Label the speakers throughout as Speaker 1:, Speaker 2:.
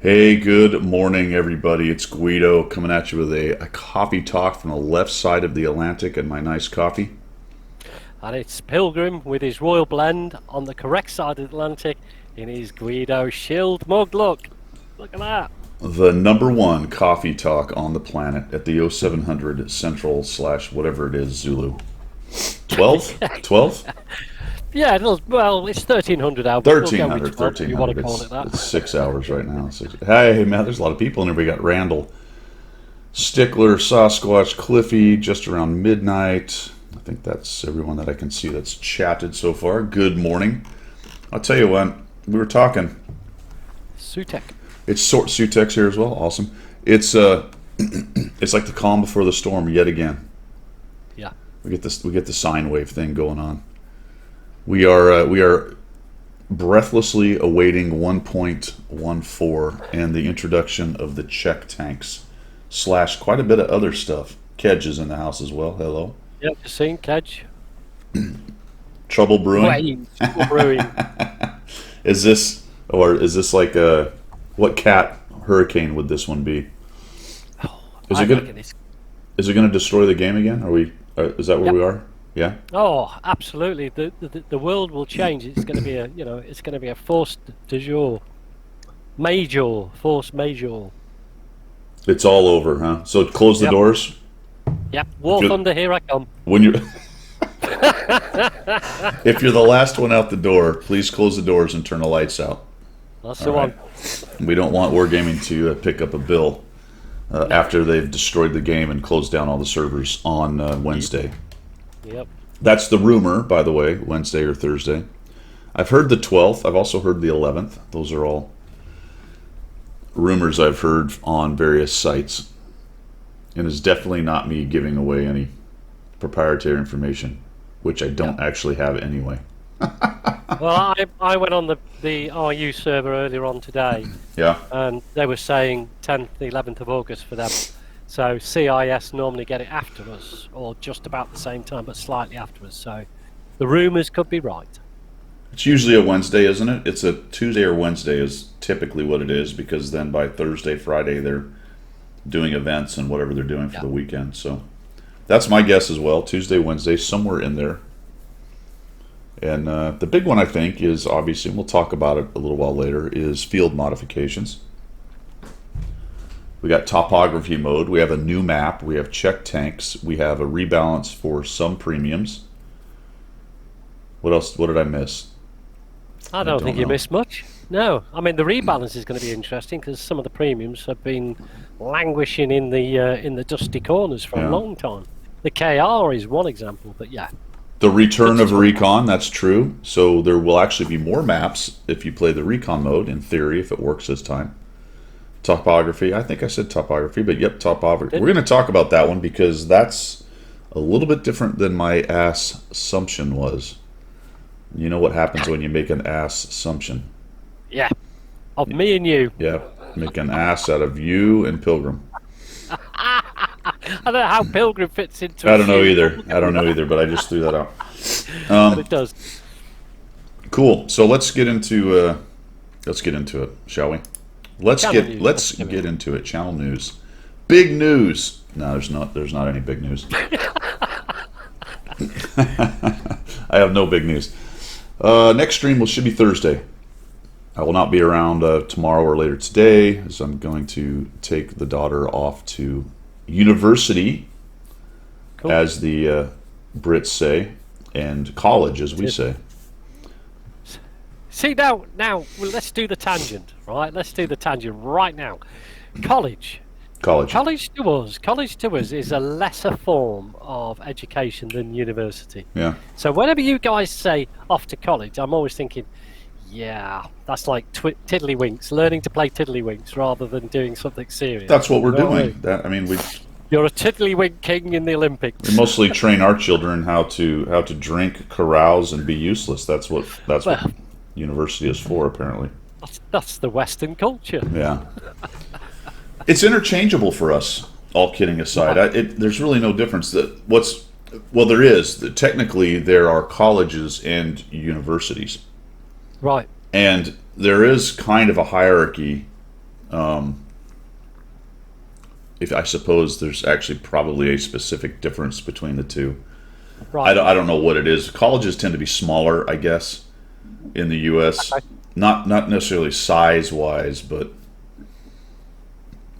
Speaker 1: Hey, good morning, everybody. It's Guido coming at you with a coffee talk from the left side of the Atlantic and my nice coffee.
Speaker 2: And it's Pilgrim with his Royal Blend on the correct side of the Atlantic in his Guido Shield mug. Look at that.
Speaker 1: The number one coffee talk on the planet at the 0700 Central slash whatever it is, Zulu. 12? 12?
Speaker 2: Yeah, well, it's 1300 hours. We'll go with
Speaker 1: 1300,
Speaker 2: 12 if you want to call
Speaker 1: It's,
Speaker 2: it that.
Speaker 1: it's 6 hours right now. Hey, man, there's a lot of people in here. We got Randall, Stickler, Sasquatch, Cliffy, just around midnight. I think that's everyone that I can see that's chatted so far. Good morning. I'll tell you what, we were talking.
Speaker 2: Sutek.
Speaker 1: It's Sutex here as well. Awesome. It's it's like the calm before the storm yet again.
Speaker 2: Yeah.
Speaker 1: We get this. We get the sine wave thing going on. We are breathlessly awaiting 1.14 and the introduction of the Czech tanks slash quite a bit of other stuff. Kedge is in the house as well. Hello.
Speaker 2: Yep, just seen Kedge.
Speaker 1: Trouble brewing.
Speaker 2: Wayne, brewing.
Speaker 1: Is this like a what cat hurricane would this one be?
Speaker 2: Oh,
Speaker 1: Is
Speaker 2: I
Speaker 1: it gonna
Speaker 2: reckon it's.
Speaker 1: is it gonna destroy the game again? Are we? Is that where
Speaker 2: Yep.
Speaker 1: we are? Yeah.
Speaker 2: Oh, absolutely. The world will change. It's going to be it's going to be a force de jour, force majeure.
Speaker 1: It's all over, huh? So close the
Speaker 2: Yep.
Speaker 1: doors
Speaker 2: Yep. War Thunder, here I come.
Speaker 1: when you're. If you're the last one out the door, please close the doors and turn the lights out.
Speaker 2: That's
Speaker 1: All
Speaker 2: the
Speaker 1: right.
Speaker 2: one.
Speaker 1: We don't want Wargaming to pick up a bill after they've destroyed the game and closed down all the servers on Wednesday.
Speaker 2: Yep.
Speaker 1: That's the rumor, by the way, Wednesday or Thursday. I've heard the 12th. I've also heard the 11th. Those are all rumors I've heard on various sites. And it's definitely not me giving away any proprietary information, which I don't actually have anyway.
Speaker 2: Well, I went on the RU server earlier on today,
Speaker 1: Yeah.
Speaker 2: and they were saying 10th, 11th of August for them. So CIS normally get it after us, or just about the same time, but slightly after us. So the rumours could be right.
Speaker 1: It's usually a Wednesday, isn't it? It's a Tuesday or Wednesday is typically what it is because then by Thursday, Friday, they're doing events and whatever they're doing for the weekend. So that's my guess as well. Tuesday, Wednesday, somewhere in there. And the big one, I think, is obviously, and we'll talk about it a little while later, is field modifications. We got topography mode. We have a new map. We have Czech tanks. We have a rebalance for some premiums. What else? What did I miss?
Speaker 2: I don't think you
Speaker 1: know.
Speaker 2: missed much. No, I mean the rebalance is going to be interesting because some of the premiums have been languishing in the dusty corners for
Speaker 1: Yeah.
Speaker 2: a long time. The KR is one example, but yeah,
Speaker 1: The return of Recon, that's true. So there will actually be more maps if you play the Recon mode, in theory, if it works this time. Topography, I think I said topography, but yep, topography. We're going to talk about that one because that's a little bit different than my ass assumption was. You know what happens when you make an ass assumption?
Speaker 2: yeah, of me and you.
Speaker 1: Yeah, make an ass out of you and Pilgrim.
Speaker 2: I don't know how Pilgrim fits into.
Speaker 1: I don't know either, but I just threw that out.
Speaker 2: But it does.
Speaker 1: Cool. So let's get into it, shall we? Let's
Speaker 2: Channel
Speaker 1: get
Speaker 2: news.
Speaker 1: let's get into it. Channel news. Big news. No, there's not any big news. I have no big news. Next stream should be Thursday. I will not be around tomorrow or later today, as I'm going to take the daughter off to university,
Speaker 2: Cool.
Speaker 1: as the Brits say, and college, as we say.
Speaker 2: See now, well, let's do the tangent, right? Let's do the tangent right now. College.
Speaker 1: College.
Speaker 2: College to us is a lesser form of education than university.
Speaker 1: Yeah.
Speaker 2: So whenever you guys say off to college, I'm always thinking, yeah, that's like tiddlywinks, learning to play tiddlywinks rather than doing something serious.
Speaker 1: That's what we're
Speaker 2: You know what I
Speaker 1: doing.
Speaker 2: mean?
Speaker 1: I mean, we
Speaker 2: You're a tiddlywink king in the Olympics.
Speaker 1: mostly train our children how to drink, carouse, and be useless. That's what
Speaker 2: Well,
Speaker 1: university is for, apparently.
Speaker 2: that's the Western culture.
Speaker 1: Yeah. It's interchangeable for us. All kidding aside, there's really no difference. There is. Technically, there are colleges and universities,
Speaker 2: Right.
Speaker 1: and there is kind of a hierarchy if I suppose there's actually probably a specific difference between the two.
Speaker 2: Right.
Speaker 1: I don't know what it is. Colleges tend to be smaller, I guess, in the U.S.
Speaker 2: Okay.
Speaker 1: Not necessarily size-wise, but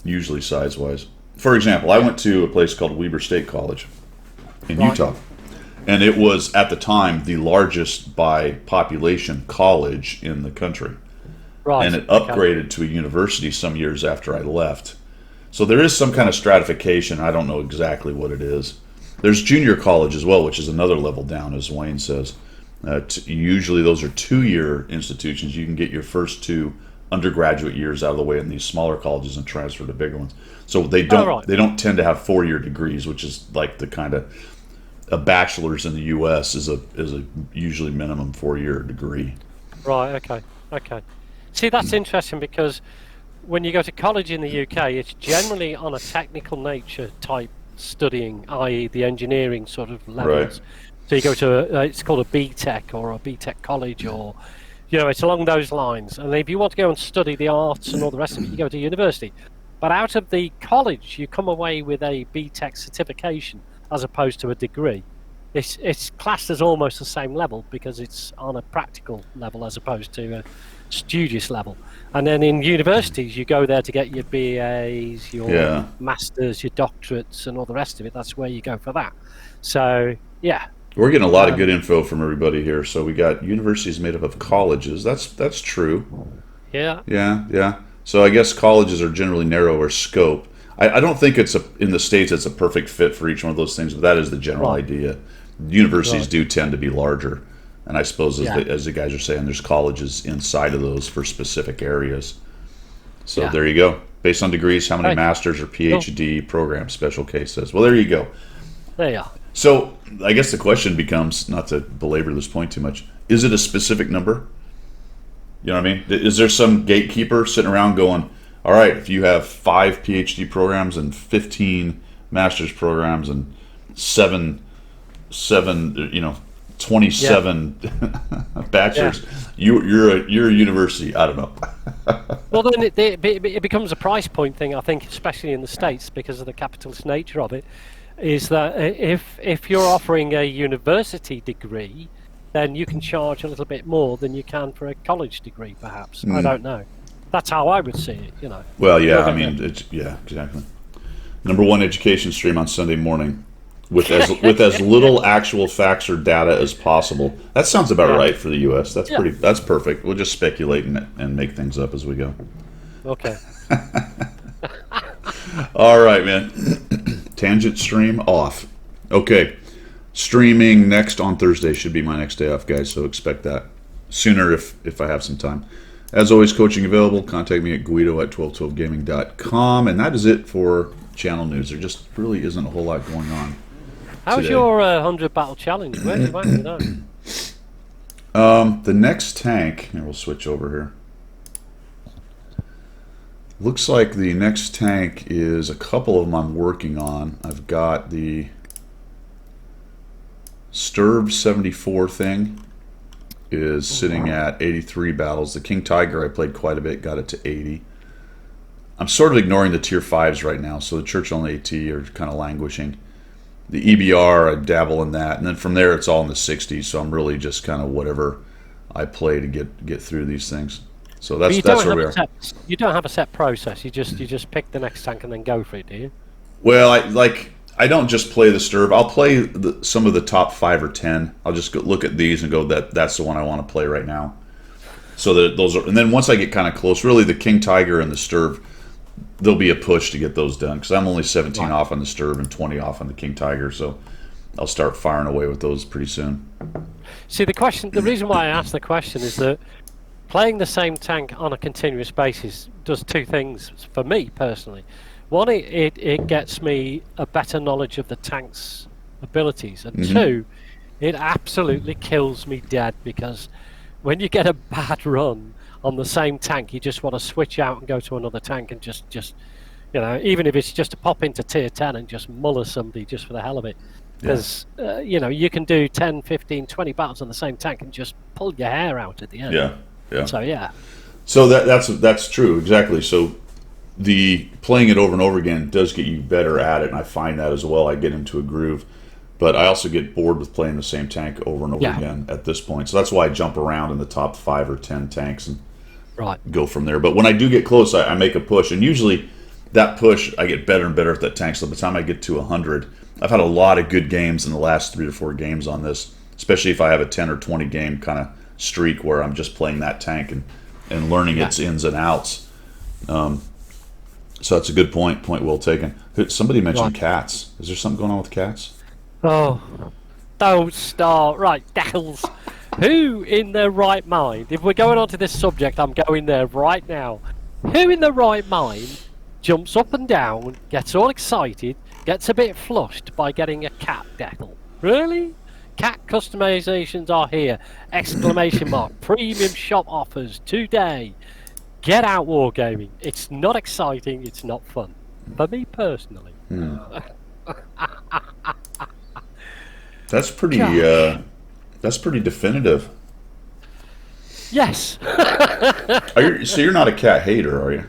Speaker 1: usually size-wise. For example, I went to a place called Weber State College in Utah, and it was, at the time, the largest by population college in the country.
Speaker 2: Right.
Speaker 1: And it upgraded to a university some years after I left. So there is some kind of stratification. I don't know exactly what it is. There's junior college as well, which is another level down, as Wayne says. Usually those are 2-year institutions. You can get your first 2 undergraduate years out of the way in these smaller colleges and transfer to bigger ones. So they don't tend to have 4-year degrees, which is like the kind of a bachelor's in the U.S. is a usually minimum 4-year degree.
Speaker 2: Right. Okay. See, that's interesting because when you go to college in the UK, it's generally on a technical nature type studying, i.e., the engineering sort of levels.
Speaker 1: Right.
Speaker 2: So you go to it's called a BTEC or a BTEC college, or it's along those lines. And if you want to go and study the arts and all the rest of it, you go to university. But out of the college, you come away with a BTEC certification as opposed to a degree. It's classed as almost the same level because it's on a practical level as opposed to a studious level. And then in universities, you go there to get your BAs, your masters, your doctorates, and all the rest of it. That's where you go for that. So, yeah.
Speaker 1: We're getting a lot of good info from everybody here. So we got universities made up of colleges. That's true.
Speaker 2: Yeah.
Speaker 1: Yeah. So I guess colleges are generally narrower scope. I don't think in the States it's a perfect fit for each one of those things, but that is the general idea. Universities do tend to be larger. And I suppose, as the guys are saying, there's colleges inside of those for specific areas. So there you go. Based on degrees, how many masters or PhD programs? Special case says. Well, there you go.
Speaker 2: There you are.
Speaker 1: So I guess the question becomes, not to belabor this point too much, is it a specific number? You know what I mean? Is there some gatekeeper sitting around going, all right, if you have 5 PhD programs and 15 master's programs and 27 bachelors, you're a university. I don't know.
Speaker 2: Well, then it becomes a price point thing, I think, especially in the States because of the capitalist nature of it, is that if you're offering a university degree, then you can charge a little bit more than you can for a college degree, perhaps. I don't know. That's how I would see it,
Speaker 1: Well, yeah, I mean, exactly. Number 1 education stream on Sunday morning. With as little actual facts or data as possible. That sounds about right for the U.S. That's perfect. We'll just speculate and make things up as we go.
Speaker 2: Okay.
Speaker 1: All right, man. Tangent stream off. Okay. Streaming next on Thursday should be my next day off, guys. So expect that sooner if I have some time. As always, coaching available. Contact me at guido@1212gaming.com. And that is it for channel news. There just really isn't a whole lot going on.
Speaker 2: How's your 100 battle challenge? Where do you know?
Speaker 1: The next tank, and we'll switch over here. Looks like the next tank is a couple of them I'm working on. I've got the Sturb 74 thing is sitting at 83 battles. The King Tiger I played quite a bit, got it to 80. I'm sort of ignoring the tier 5s right now, so the Churchill and AT are kind of languishing. The EBR, I dabble in that, and then from there it's all in the 60s, so I'm really just kind of whatever I play to get through these things. So that's where we are.
Speaker 2: You don't have a set process. You just pick the next tank and then go for it, do you?
Speaker 1: Well, I don't just play the Sturb. I'll play some of the top 5 or 10. I'll just look at these and go, that's the one I want to play right now. So that those are, and then once I get kind of close, really the King Tiger and the Sturb, there'll be a push to get those done because I'm only 17 off on the Sturb and 20 off on the King Tiger. So I'll start firing away with those pretty soon.
Speaker 2: See, the reason why I asked the question is that playing the same tank on a continuous basis does 2 things for me personally. One, it gets me a better knowledge of the tank's abilities, and 2, it absolutely kills me dead because when you get a bad run on the same tank, you just want to switch out and go to another tank and just even if it's just to pop into tier 10 and just muller somebody just for the hell of it. Because, you can do 10, 15, 20 battles on the same tank and just pull your hair out at the end.
Speaker 1: Yeah.
Speaker 2: So, yeah.
Speaker 1: So that's true, exactly. So the playing it over and over again does get you better at it, and I find that as well. I get into a groove, but I also get bored with playing the same tank over and over again at this point. So that's why I jump around in the top 5 or 10 tanks and go from there. But when I do get close, I make a push, and usually that push, I get better and better at that tank. So by the time I get to 100, I've had a lot of good games in the last 3 to 4 games on this, especially if I have a 10 or 20 game kind of streak where I'm just playing that tank and learning its ins and outs. So that's a good point. Point well taken. Somebody mentioned cats. Is there something going on with cats?
Speaker 2: Oh, don't start. Right, Decals. Who in their right mind, if we're going on to this subject, I'm going there right now. Who in their right mind jumps up and down, gets all excited, gets a bit flushed by getting a cat decal? Really? Cat customizations are here! Exclamation mark. Premium shop offers today. Get out Wargaming. It's not exciting, it's not fun. For me personally.
Speaker 1: That's pretty definitive.
Speaker 2: Yes.
Speaker 1: So you're not a cat hater, are you?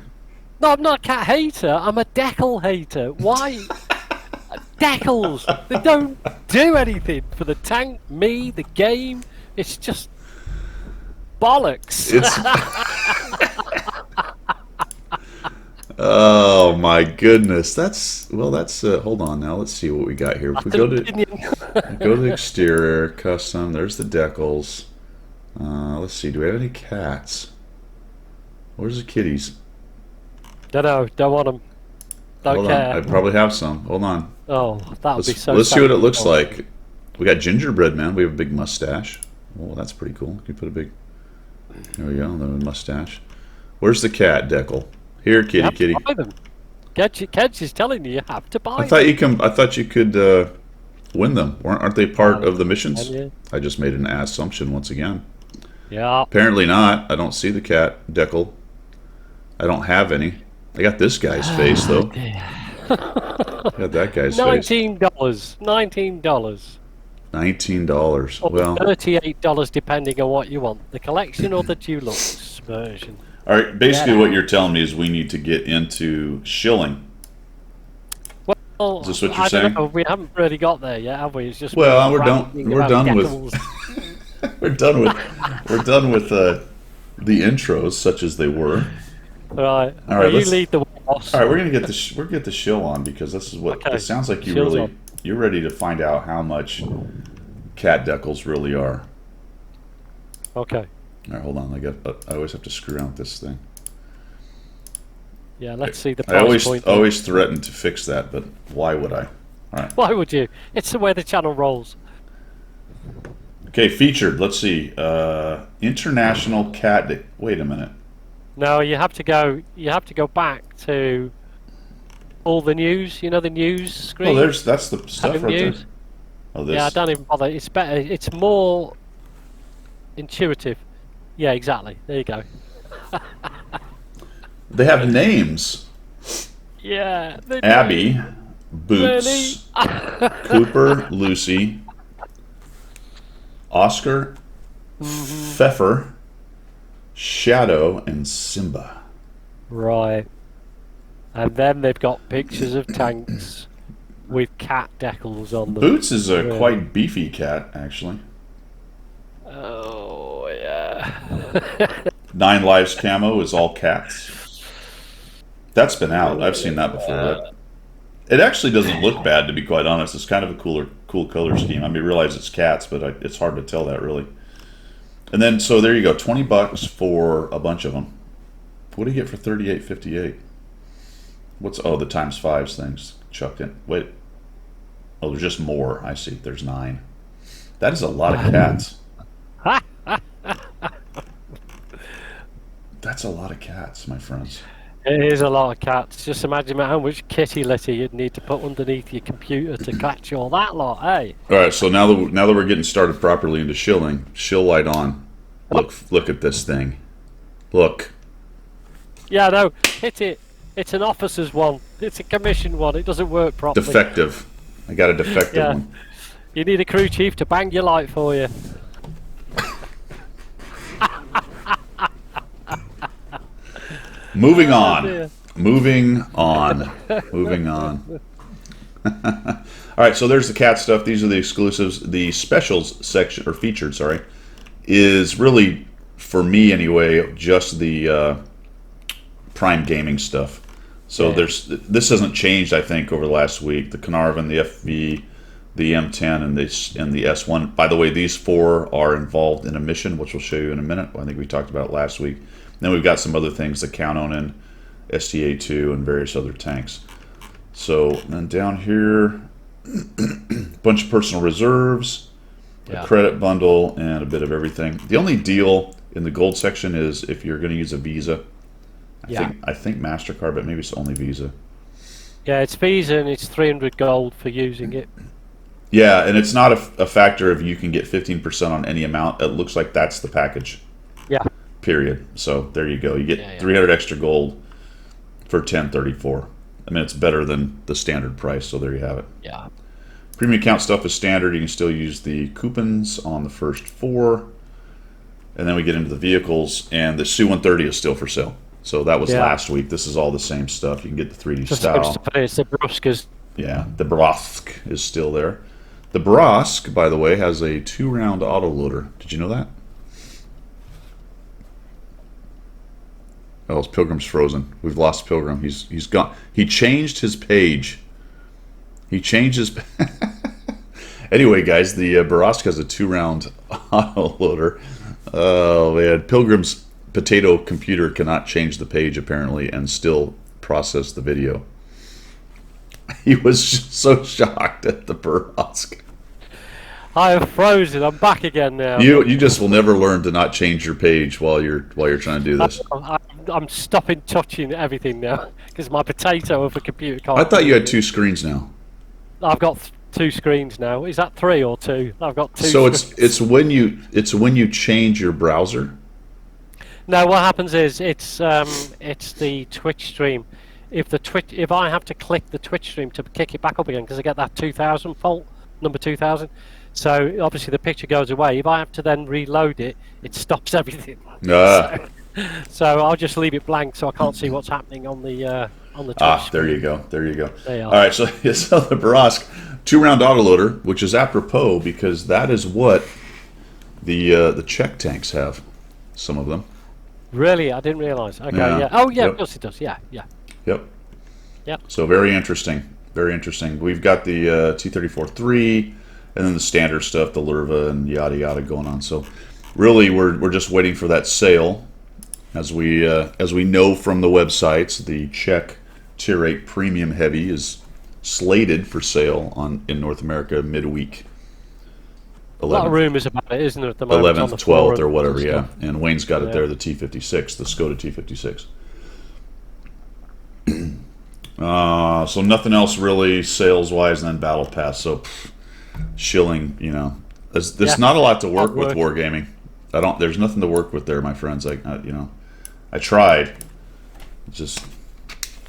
Speaker 2: No, I'm not a cat hater, I'm a decal hater. Why? Decals! They don't do anything for the tank, me, the game. It's just bollocks.
Speaker 1: Oh my goodness, that's hold on now, let's see what we got here. If we go to the exterior, custom, there's the decals. Let's see, do we have any cats? Where's the kitties?
Speaker 2: Don't want them. Don't care.
Speaker 1: I probably have some. Hold on.
Speaker 2: Oh, that would be so.
Speaker 1: Let's see what it looks like. We got gingerbread man. We have a big mustache. Oh, that's pretty cool. You put a big. There we go. The mustache. Where's the cat decal? Here, kitty, kitty.
Speaker 2: Buy them. Kedge is telling you have to buy.
Speaker 1: I thought you could win them. Aren't they part of the missions? I just made an assumption once again.
Speaker 2: Yeah.
Speaker 1: Apparently not. I don't see the cat decal. I don't have any. I got this guy's face though. I got that guy's face.
Speaker 2: $19. $19.
Speaker 1: $19. Well,
Speaker 2: $38 depending on what you want. The collection or the deluxe version.
Speaker 1: All right. Basically, what you're telling me is we need to get into shilling.
Speaker 2: Well,
Speaker 1: is this what you're saying?
Speaker 2: Know, we haven't really got there yet, have we? It's just
Speaker 1: we're done with we're done with the intros, such as they were.
Speaker 2: Right.
Speaker 1: All right.
Speaker 2: You lead the way, boss.
Speaker 1: All right. We're gonna get the shill on because this is what it sounds like. You're ready to find out how much cat decals really are.
Speaker 2: Okay.
Speaker 1: All right, hold on. I always have to screw around with this thing.
Speaker 2: Yeah, let's see the price point.
Speaker 1: I always threaten to fix that, but why would I? All right.
Speaker 2: Why would you? It's the way the channel rolls.
Speaker 1: Okay, featured. Let's see. International cat. Wait a minute.
Speaker 2: No, you have to go. You have to go back to all the news. You know the news screen.
Speaker 1: Oh, that's the stuff right there. Oh, this.
Speaker 2: Yeah, I don't even bother. It's better. It's more intuitive. Yeah, exactly. There you go.
Speaker 1: They have names.
Speaker 2: Yeah.
Speaker 1: Abby, Boots, Cooper, Lucy, Oscar, Pfeffer, Shadow, and Simba.
Speaker 2: Right. And then they've got pictures of tanks with cat decals on them.
Speaker 1: Boots is a quite beefy cat, actually.
Speaker 2: Oh, yeah.
Speaker 1: 9 Lives camo is all cats. That's been out. I've seen that before. It actually doesn't look bad, to be quite honest. It's kind of a cool color scheme. I mean, I realize it's cats, but it's hard to tell that, really. And then, so there you go. $20 for a bunch of them. What do you get for $38.58? Oh, the times 5s things chucked in. Wait. Oh, there's just more. I see. There's 9. That is a lot of cats. That's a lot of cats, my friends.
Speaker 2: It is a lot of cats. Just imagine how much kitty litter you'd need to put underneath your computer to catch all that lot, eh?
Speaker 1: All right, so now that we're getting started properly into shilling, shill light on. Look at this thing. Look.
Speaker 2: Yeah, no, hit it. It's an officer's one. It's a commission one. It doesn't work properly.
Speaker 1: Defective. I got a defective one.
Speaker 2: You need a crew chief to bang your light for you.
Speaker 1: Moving on. Moving on. Moving on. All right, so there's the cat stuff. These are the exclusives. The specials section, or featured, sorry, is really, for me anyway, just the Prime Gaming stuff. So this hasn't changed, I think, over the last week. The Carnarvon, the FV, the M10, and the S1. By the way, these 4 are involved in a mission, which we'll show you in a minute. I think we talked about it last week. Then we've got some other things, the Count-On, STA2, and various other tanks. So then down here, bunch of personal reserves, a credit bundle, and a bit of everything. The only deal in the gold section is if you're going to use a Visa. I think MasterCard, but maybe it's only Visa.
Speaker 2: Yeah, it's Visa, and it's 300 gold for using it.
Speaker 1: Yeah, and it's not a factor if you can get 15% on any amount. It looks like that's the package.
Speaker 2: Yeah.
Speaker 1: Period. So there you go. You get 300 extra gold for 1034. I mean, it's better than the standard price, so there you have it.
Speaker 2: Yeah.
Speaker 1: Premium account stuff is standard. You can still use the coupons on the first 4. And then we get into the vehicles, and the Su-130 is still for sale. So that was last week. This is all the same stuff. You can get the 3D style.
Speaker 2: It's the Bruskas.
Speaker 1: Yeah, the Brosk is still there. The Brosk, by the way, has a 2-round autoloader. Did you know that? Oh, Pilgrim's frozen. We've lost Pilgrim. He's gone. He changed his page. He changed his. Anyway, guys, the Brosk has a 2-round autoloader. Oh man, Pilgrim's potato computer cannot change the page apparently and still process the video. He was so shocked at the Brosk.
Speaker 2: I have frozen. I'm back again now.
Speaker 1: You just will never learn to not change your page while you're trying to do this.
Speaker 2: I'm stopping touching everything now because my potato of a computer can't.
Speaker 1: I thought you had 2 screens now.
Speaker 2: I've got 2 screens now. Is that 3 or 2? I've got 2.
Speaker 1: So
Speaker 2: screens.
Speaker 1: it's when you change your browser.
Speaker 2: No, what happens is it's the Twitch stream. If I have to click the Twitch stream to kick it back up again because I get that 2000 fault, number 2000. So obviously the picture goes away. If I have to then reload it, it stops everything. So I'll just leave it blank so I can't see what's happening on the Twitch
Speaker 1: there you go. There you go.
Speaker 2: They are.
Speaker 1: All right, so the Brosk 2-round autoloader, which is apropos because that is what the Czech tanks have. Some of them.
Speaker 2: Really, I didn't realise. Okay,
Speaker 1: Yeah.
Speaker 2: Oh yeah,
Speaker 1: Yep.
Speaker 2: of course it does. Yeah.
Speaker 1: Yep. So very interesting. Very interesting. We've got the T-34-3 and then the standard stuff, the Lurva and yada yada going on. So really we're just waiting for that sale. As we know from the websites, the Czech Tier 8 Premium Heavy is slated for sale in North America midweek.
Speaker 2: A lot of rumours about it, isn't there, at the moment?
Speaker 1: 11th, 12th, or whatever, yeah. And Wayne's got it there, the T-56, the Skoda T-56. So nothing else really sales-wise, and then Battle Pass. So shilling, there's not a lot to work with Wargaming. There's nothing to work with there, my friends. I tried. Just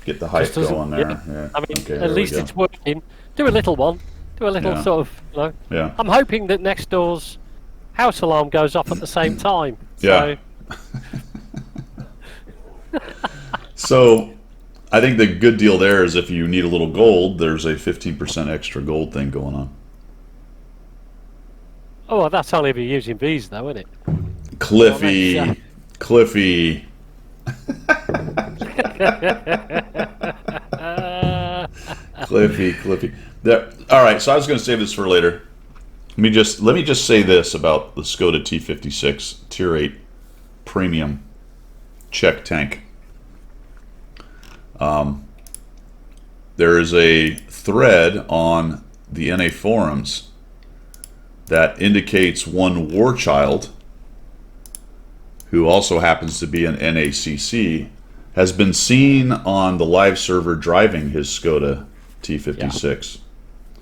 Speaker 1: get the hype going there. Yeah.
Speaker 2: I mean, at least it's working. Do a little one. Do a little sort of,
Speaker 1: Yeah.
Speaker 2: I'm hoping that next door's house alarm goes off at the same time.
Speaker 1: Yeah. So I think the good deal there is if you need a little gold, there's a 15% extra gold thing going on.
Speaker 2: Oh, well, that's only if you're using Visa, though, isn't it?
Speaker 1: Cliffy. Cliffy. Cliffy. All right, so I was going to save this for later. Let me just say this about the Skoda T56 Tier 8 Premium Czech tank. There is a thread on the NA forums that indicates one Warchild, who also happens to be an NACC, has been seen on the live server driving his Skoda T56.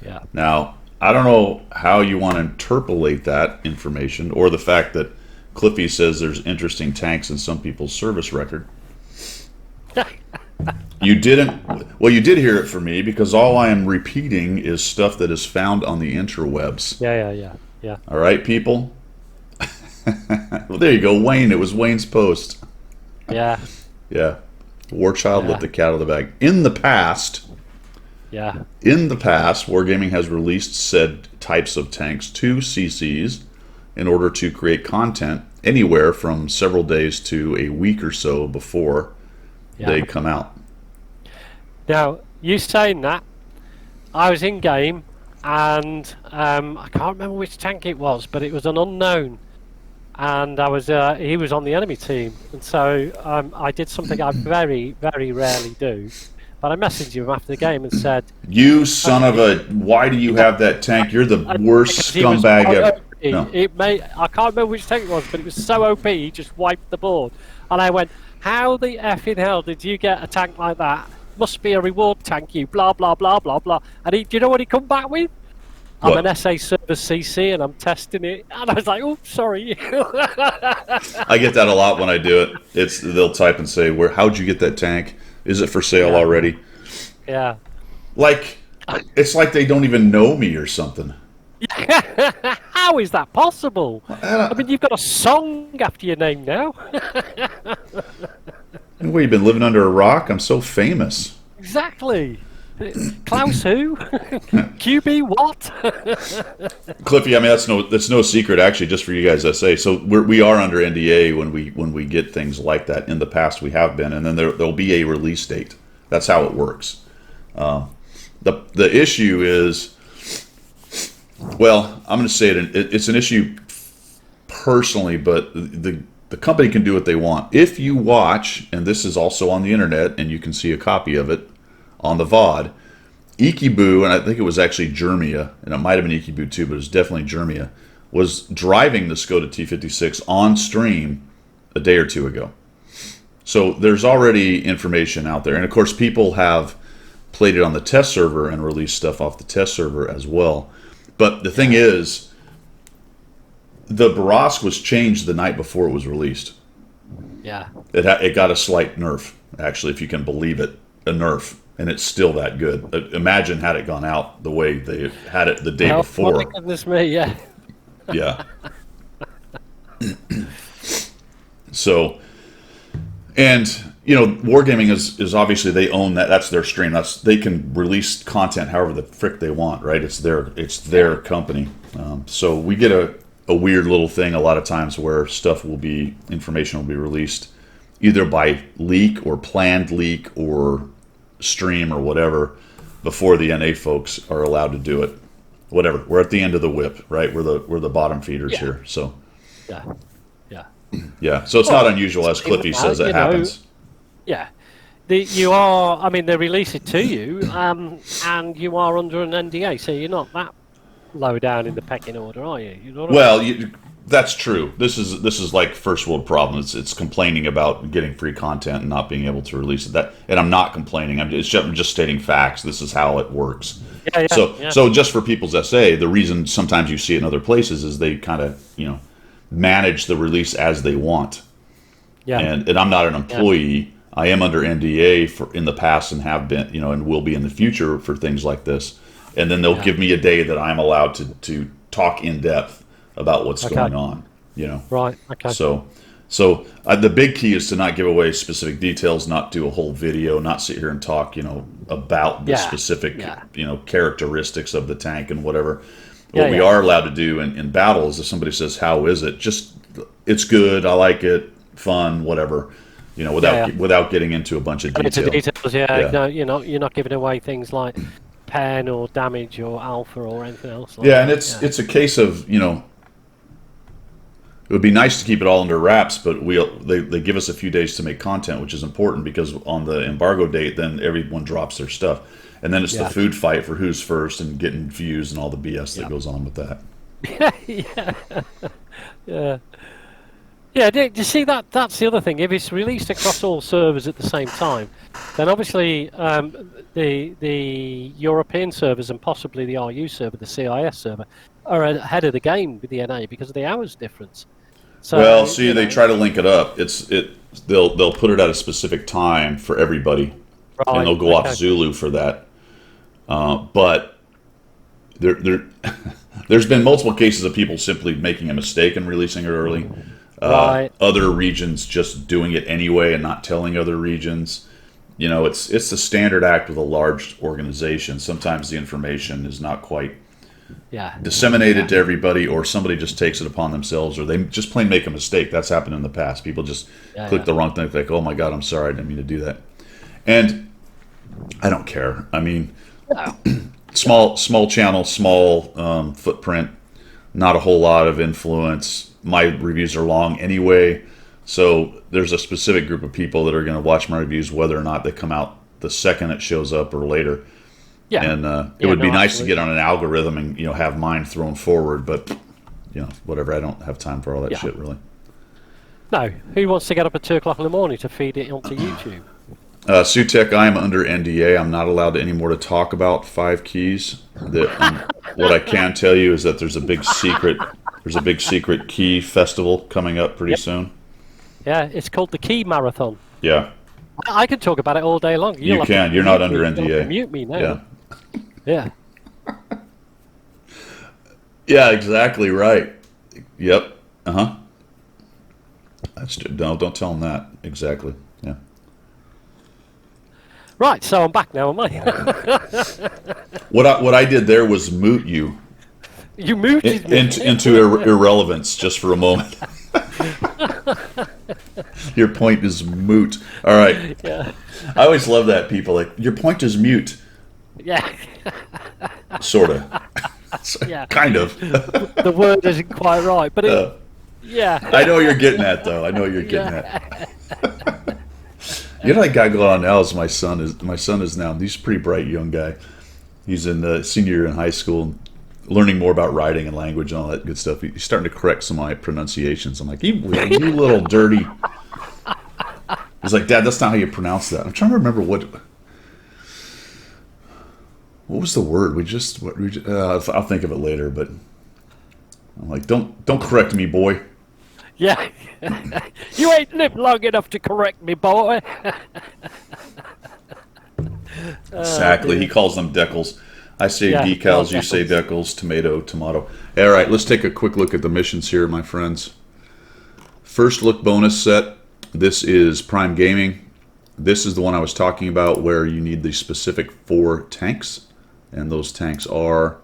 Speaker 2: Yeah.
Speaker 1: Now, I don't know how you want to interpolate that information, or the fact that Cliffy says there's interesting tanks in some people's service record. You didn't. Well, you did hear it from me because all I am repeating is stuff that is found on the interwebs.
Speaker 2: Yeah.
Speaker 1: All right, people. Well, there you go, Wayne. It was Wayne's post.
Speaker 2: Yeah.
Speaker 1: Yeah. War Child let the cat out of the bag. In the past, Wargaming has released said types of tanks to CCs in order to create content anywhere from several days to a week or so before they come out.
Speaker 2: Now, you saying that, I was in game, and I can't remember which tank it was, but it was an unknown, and I was he was on the enemy team, and so I did something I very, very rarely do. But I messaged him after the game and said,
Speaker 1: "You son of a! Why do you have that tank? You're the worst scumbag ever." No.
Speaker 2: I can't remember which tank it was, but it was so OP, he just wiped the board. And I went, "How the effing hell did you get a tank like that? Must be a reward tank, you blah blah blah blah blah." And do you know what he come back with?
Speaker 1: What?
Speaker 2: I'm an SA server CC and I'm testing it. And I was like, "Oh, sorry."
Speaker 1: I get that a lot when I do it. They'll type and say, how'd you get that tank? Is it for sale already?"
Speaker 2: Yeah.
Speaker 1: Like, it's like they don't even know me or something.
Speaker 2: How is that possible? I mean, you've got a song after your name now.
Speaker 1: What, you've been living under a rock? I'm so famous.
Speaker 2: Exactly. Klaus who? QB what?
Speaker 1: Cliffy, I mean that's no secret actually, just for you guys to say. So we are under NDA when we get things like that. In the past we have been, and then there'll be a release date. That's how it works. The issue is, well, I'm going to say it's an issue personally, but the company can do what they want. If you watch, and this is also on the internet, and you can see a copy of it on the VOD, Ikibu, and I think it was actually Germia, and it might have been Ikibu too, but it was definitely Germia, was driving the Skoda T56 on stream a day or two ago. So there's already information out there. And of course, people have played it on the test server and released stuff off the test server as well. But the thing is, the Borask was changed the night before it was released.
Speaker 2: Yeah.
Speaker 1: It got a slight nerf, actually, if you can believe it. A nerf. And it's still that good. Imagine had it gone out the way they had it the day before.
Speaker 2: My goodness me, yeah.
Speaker 1: Yeah. So, and you know, Wargaming is obviously, they own that. That's their stream. They can release content however the frick they want, right? It's their company. So we get a weird little thing a lot of times where information will be released either by leak or planned leak or stream or whatever before the NA folks are allowed to do it. Whatever. We're at the end of the whip, right? We're the bottom feeders here. So yeah. So it's not unusual, as Cliffy says, it happens.
Speaker 2: Yeah. They release it to you, and you are under an NDA, so you're not that low down in the pecking order, are you? You know what I mean?
Speaker 1: That's true. This is like first world problem. It's complaining about getting free content and not being able to release it. And I'm not complaining. I'm just stating facts. This is how it works. So just for People's SA, the reason sometimes you see it in other places is they kind of manage the release as they want. Yeah. And I'm not an employee. Yeah. I am under NDA in the past and have been, and will be in the future for things like this. And then they'll give me a day that I'm allowed to talk in depth about what's going on, Right. Okay. So the big key is to not give away specific details, not do a whole video, not sit here and talk, about the specific, characteristics of the tank and whatever. What we are allowed to do in battle is if somebody says, "How is it?" Just, it's good, I like it, fun, whatever, without getting into a bunch of details.
Speaker 2: No, you're not giving away things like pen or damage or alpha or anything else.
Speaker 1: And it's a case of, it would be nice to keep it all under wraps, but they give us a few days to make content, which is important because on the embargo date, then everyone drops their stuff. And then it's the food fight for who's first and getting views and all the BS that goes on with that.
Speaker 2: Yeah, do you see that? That's the other thing. If it's released across all servers at the same time, then obviously the European servers and possibly the RU server, the CIS server, are ahead of the game with the NA because of the hours difference. So,
Speaker 1: they try to link it up. They'll put it at a specific time for everybody, and they'll go off Zulu for that. But there's been multiple cases of people simply making a mistake and releasing it early. Other regions just doing it anyway and not telling other regions. you know, it's the standard act with a large organization. Sometimes the information is not quite disseminated to everybody, or somebody just takes it upon themselves, or they just plain make a mistake. That's happened in the past. People just click the wrong thing, like, oh my God, I'm sorry, I didn't mean to do that. And I don't care. I mean, small channel, small footprint, not a whole lot of influence. My reviews are long anyway, so there's a specific group of people that are going to watch my reviews whether or not they come out the second it shows up or later. Yeah. And it would be nice to get on an algorithm and, you know, have mine thrown forward, but, you know, whatever. I don't have time for all that shit, really.
Speaker 2: No. Who wants to get up at 2 o'clock in the morning to feed it onto YouTube?
Speaker 1: Sutek, I am under NDA. I'm not allowed anymore to talk about 5 keys. What I can tell you is that there's a big secret. There's a big secret key festival coming up pretty soon. Yeah,
Speaker 2: it's called the Key Marathon.
Speaker 1: Yeah.
Speaker 2: I can talk about it all day long.
Speaker 1: You can. You're not under NDA.
Speaker 2: Mute me now.
Speaker 1: Yeah.
Speaker 2: Yeah.
Speaker 1: Yeah, exactly right. Yep. Uh-huh. Don't tell them that. Exactly. Yeah.
Speaker 2: Right, so I'm back now, am I?
Speaker 1: What I did there was moot you.
Speaker 2: You mooted me
Speaker 1: into irrelevance just for a moment. Your point is moot. All right.
Speaker 2: Yeah.
Speaker 1: I always love that, people like, your point is mute.
Speaker 2: Yeah.
Speaker 1: Sort of.
Speaker 2: Yeah.
Speaker 1: Kind of.
Speaker 2: The word isn't quite right, but yeah.
Speaker 1: I know you're getting at, though. I know you're getting at. You know that guy going on now is my son is now. He's a pretty bright young guy. He's in the senior year in high school, learning more about writing and language and all that good stuff. He's starting to correct some of my pronunciations. I'm like, you little dirty. He's like, Dad, that's not how you pronounce that. I'm trying to remember what was the word? I'll think of it later. But I'm like, don't correct me, boy.
Speaker 2: Yeah. You ain't lived long enough to correct me, boy.
Speaker 1: Exactly. He calls them decals. I say decals, you say decals, tomato. All right, let's take a quick look at the missions here, my friends. First look bonus set. This is Prime Gaming. This is the one I was talking about where you need the specific 4 tanks. And those tanks are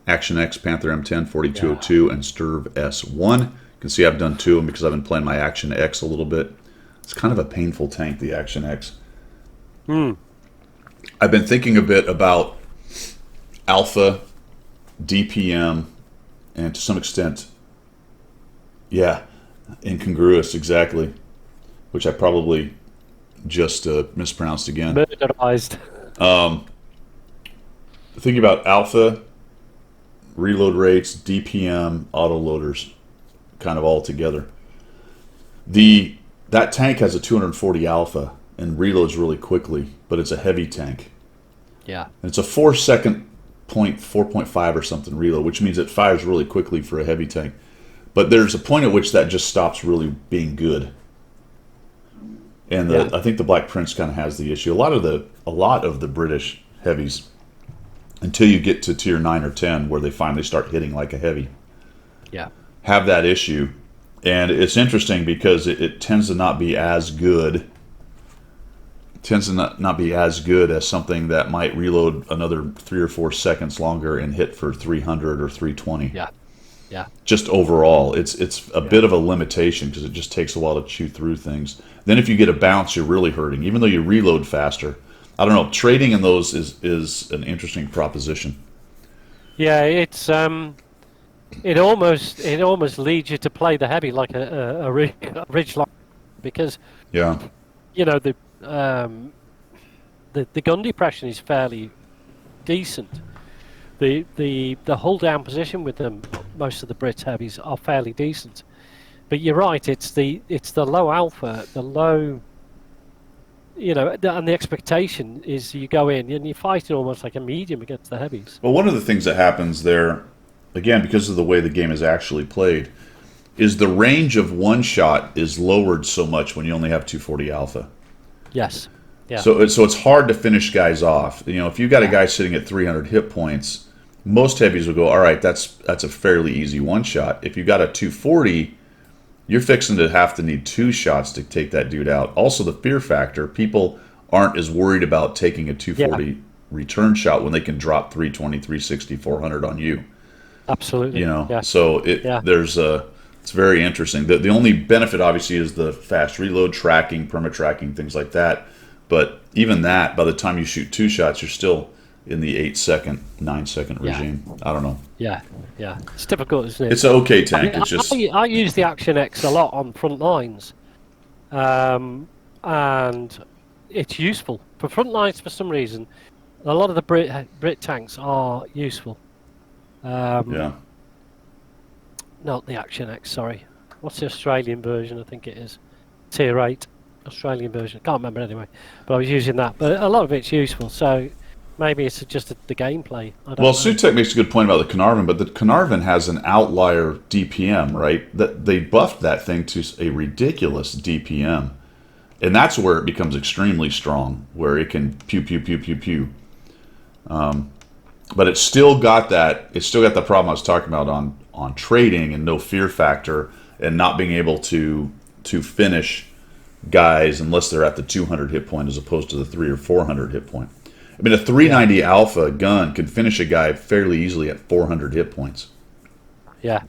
Speaker 1: Action X, Panther M10, 4202, and Sturv S1. You can see I've done 2 of them because I've been playing my Action X a little bit. It's kind of a painful tank, the Action X. I've been thinking a bit about Alpha, DPM, and to some extent, incongruous, exactly, which I probably just mispronounced again.
Speaker 2: Murderized.
Speaker 1: Thinking about Alpha, reload rates, DPM, autoloaders, kind of all together. That tank has a 240 Alpha and reloads really quickly, but it's a heavy tank.
Speaker 2: Yeah.
Speaker 1: And it's a 4-second 4.5 or something reload, which means it fires really quickly for a heavy tank. But there's a point at which that just stops really being good. And I think the Black Prince kind of has the issue. A lot of the British heavies, until you get to tier 9 or 10, where they finally start hitting like a heavy, have that issue. And it's interesting because it tends to not be as good. It tends to not be as good as something that might reload another 3 or 4 seconds longer and hit for 300 or 320.
Speaker 2: Yeah.
Speaker 1: Just overall, it's a bit of a limitation because it just takes a while to chew through things. Then if you get a bounce, you're really hurting, even though you reload faster. I don't know. Trading in those is an interesting proposition. Yeah,
Speaker 2: it's it almost leads you to play the heavy like a ridge line, because you know the gun depression is fairly decent. The hold down position with them, most of the Brits heavies are fairly decent, but you're right. It's the low alpha, the low. You know, and the expectation is you go in and you're fighting almost like a medium against the heavies.
Speaker 1: Well, one of the things that happens there, again, because of the way the game is actually played, is the range of one shot is lowered so much when you only have 240 alpha.
Speaker 2: Yes. Yeah.
Speaker 1: So it's hard to finish guys off. You know, if you've got a guy sitting at 300 hit points, most heavies will go, all right, that's a fairly easy one shot. If you've got a 240, you're fixing to have to need 2 shots to take that dude out. Also, the fear factor. People aren't as worried about taking a 240 return shot when they can drop 320, 360, 400 on you.
Speaker 2: Absolutely.
Speaker 1: You know,
Speaker 2: Yeah.
Speaker 1: so it's very interesting. The only benefit obviously is the fast reload, tracking, perma tracking, things like that. But even that, by the time you shoot 2 shots, you're still in the 8-second, 9-second regime. I don't know.
Speaker 2: Yeah. It's difficult, isn't it?
Speaker 1: It's an okay tank. It's just
Speaker 2: I use the Action X a lot on front lines, and it's useful for front lines for some reason. A lot of the Brit tanks are useful.
Speaker 1: yeah.
Speaker 2: Not the Action X, sorry. What's the Australian version? I think it is Tier 8 Australian version. Can't remember anyway. But I was using that. But a lot of it's useful. So maybe it's just the gameplay. I don't know.
Speaker 1: Sutek makes a good point about the Carnarvon, but the Carnarvon has an outlier DPM, right? That they buffed that thing to a ridiculous DPM, and that's where it becomes extremely strong, where it can pew pew pew pew pew. But it's still got that. It's still got the problem I was talking about on trading and no fear factor and not being able to finish guys unless they're at the 200 hit point as opposed to the 300 or 400 hit point. I mean, a 390 alpha gun can finish a guy fairly easily at 400 hit points.
Speaker 2: Yeah.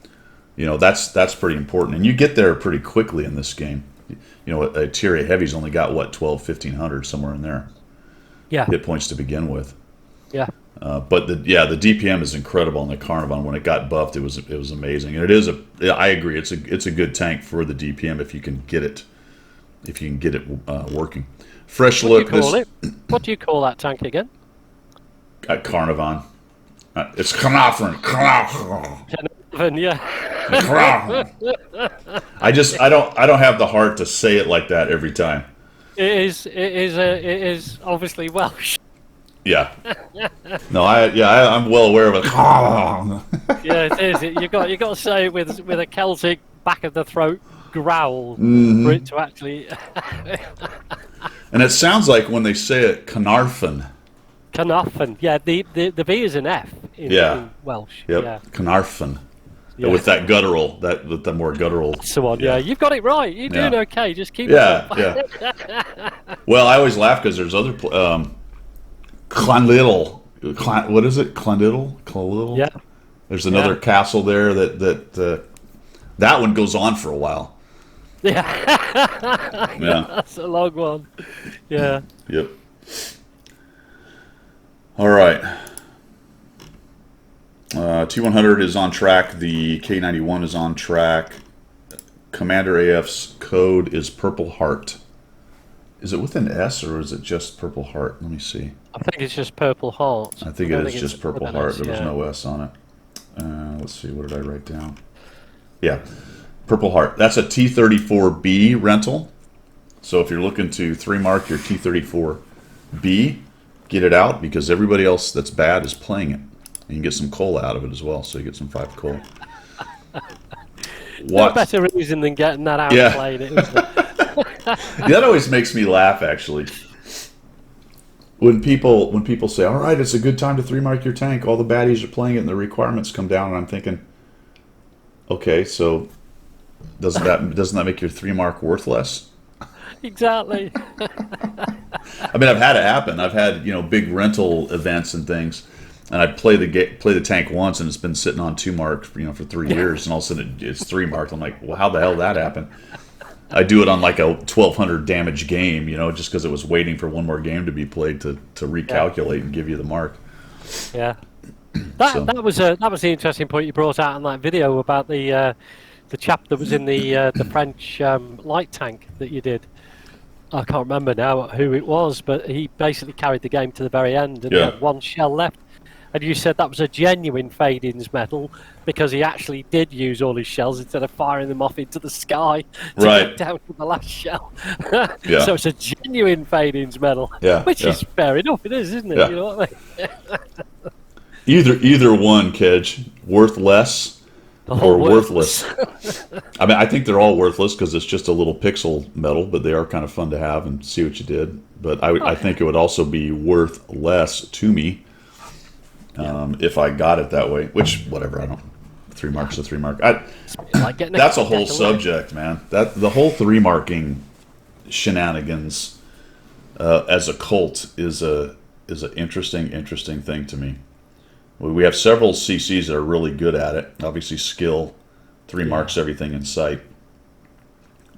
Speaker 1: You know, that's pretty important. And you get there pretty quickly in this game. You know, a tier 8 heavy's only got, what, 1,1500, somewhere in there.
Speaker 2: Yeah.
Speaker 1: Hit points to begin with.
Speaker 2: Yeah.
Speaker 1: But the DPM is incredible on the Carnarvon. When it got buffed, it was amazing. And it is I agree, it's a good tank for the DPM if you can get it working. Fresh look.
Speaker 2: What do you call that tank again?
Speaker 1: Carnarvon. It's Carnarvon.
Speaker 2: Yeah.
Speaker 1: I don't have the heart to say it like that every time.
Speaker 2: It is obviously Welsh.
Speaker 1: Yeah. No, I'm well aware of it.
Speaker 2: Yeah, it is. You got to say it with a Celtic back of the throat growl for it to actually.
Speaker 1: And it sounds like when they say it, Carnarvon.
Speaker 2: Carnarvon. Yeah, the V is an F in Welsh.
Speaker 1: Yep.
Speaker 2: Yeah.
Speaker 1: Carnarvon.
Speaker 2: Yeah.
Speaker 1: With that guttural, with the more guttural.
Speaker 2: That's the one. Yeah, you've got it right. You're doing okay. Just keep.
Speaker 1: Yeah. Well, I always laugh because there's other. Clonlittle. What is it? Clonlittle?
Speaker 2: Yeah.
Speaker 1: There's another castle there that one goes on for a while.
Speaker 2: Yeah.
Speaker 1: Yeah.
Speaker 2: That's a long one. Yeah.
Speaker 1: Yep. All right. T100 is on track. The K91 is on track. Commander AF's code is Purple Heart. Is it with an S or is it just Purple Heart? Let me see.
Speaker 2: I think it's just Purple Heart.
Speaker 1: I think it is just Purple Heart.
Speaker 2: S,
Speaker 1: There was no S on it. Let's see. What did I write down? Yeah. Purple Heart. That's a T34B rental. So if you're looking to 3-mark your T34B, get it out because everybody else that's bad is playing it. You can get some coal out of it as well, so you get some 5 coal.
Speaker 2: No better reason than getting that out and playing it, isn't it?
Speaker 1: That always makes me laugh, actually. When people say, "All right, it's a good time to 3-mark your tank. All the baddies are playing it, and the requirements come down," and I'm thinking, okay, so doesn't that make your 3-mark worth less?
Speaker 2: Exactly.
Speaker 1: I mean, I've had it happen. I've had big rental events and things, and I play the tank once, and it's been sitting on 2-mark for 3 years, and all of a sudden it's 3-marked. I'm like, well, how the hell did that happen? I do it on like a 1,200 damage game, just because it was waiting for one more game to be played to recalculate and give you the mark.
Speaker 2: Yeah, that was the interesting point you brought out in that video about the chap that was in the French light tank that you did. I can't remember now who it was, but he basically carried the game to the very end and had 1 shell left. And you said that was a genuine fade-ins medal because he actually did use all his shells instead of firing them off into the sky to get down to the last shell. So it's a genuine fade-ins medal, which is fair enough. It is, isn't it?
Speaker 1: Yeah.
Speaker 2: You know what I
Speaker 1: Either
Speaker 2: mean?
Speaker 1: one, Kedge, worth less or worthless. I mean, I think they're all worthless because it's just a little pixel medal, but they are kind of fun to have and see what you did. But I think it would also be worth less to me. If I got it that way, which whatever, I don't. 3-mark's a 3-mark. That's a whole subject, man. That the whole 3-marking shenanigans. as a cult is an interesting thing to me. We have several CCs that are really good at it. Obviously, skill, 3 marks everything in sight.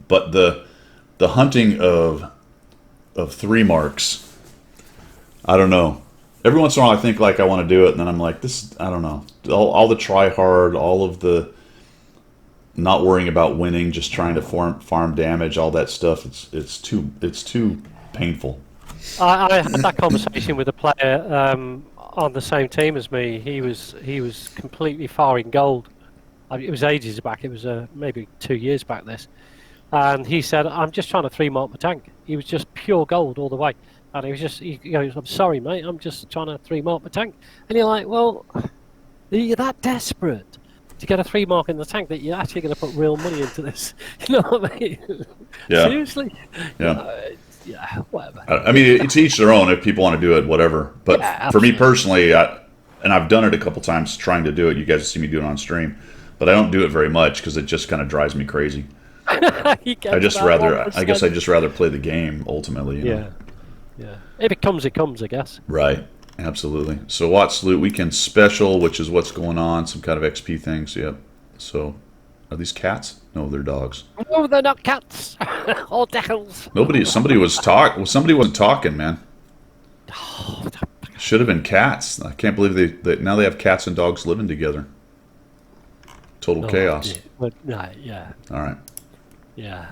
Speaker 1: But the hunting of 3 marks, I don't know. Every once in a while, I think like I want to do it, and then I'm like, this. I don't know. All the try hard, all of the not worrying about winning, just trying to farm damage, all that stuff. It's too painful.
Speaker 2: I had that conversation with a player on the same team as me. He was completely firing gold. It was ages back. It was maybe 2 years back. This, and he said, "I'm just trying to 3-mark my tank." He was just pure gold all the way, and he goes, "I'm sorry, mate. I'm just trying to 3-mark my tank." And you're like, "Well, you're that desperate to get a 3-mark in the tank that you're actually going to put real money into this?" You know what I mean?
Speaker 1: Yeah.
Speaker 2: Seriously?
Speaker 1: Yeah.
Speaker 2: Yeah, whatever.
Speaker 1: I mean, it's each their own. If people want to do it, whatever. But for me personally, and I've done it a couple times trying to do it. You guys see me do it on stream, but I don't do it very much because it just kind of drives me crazy. I guess I just rather play the game ultimately. You know?
Speaker 2: Yeah. If it comes, it comes, I guess.
Speaker 1: Right. Absolutely. So Watts Loot Weekend Special, which is what's going on, some kind of XP things. Yep. So, are these cats? No, they're dogs.
Speaker 2: No, they're not cats. Or decals.
Speaker 1: Somebody wasn't talking, man. Should have been cats. I can't believe they now they have cats and dogs living together. Total chaos.
Speaker 2: Yeah.
Speaker 1: All right.
Speaker 2: Yeah.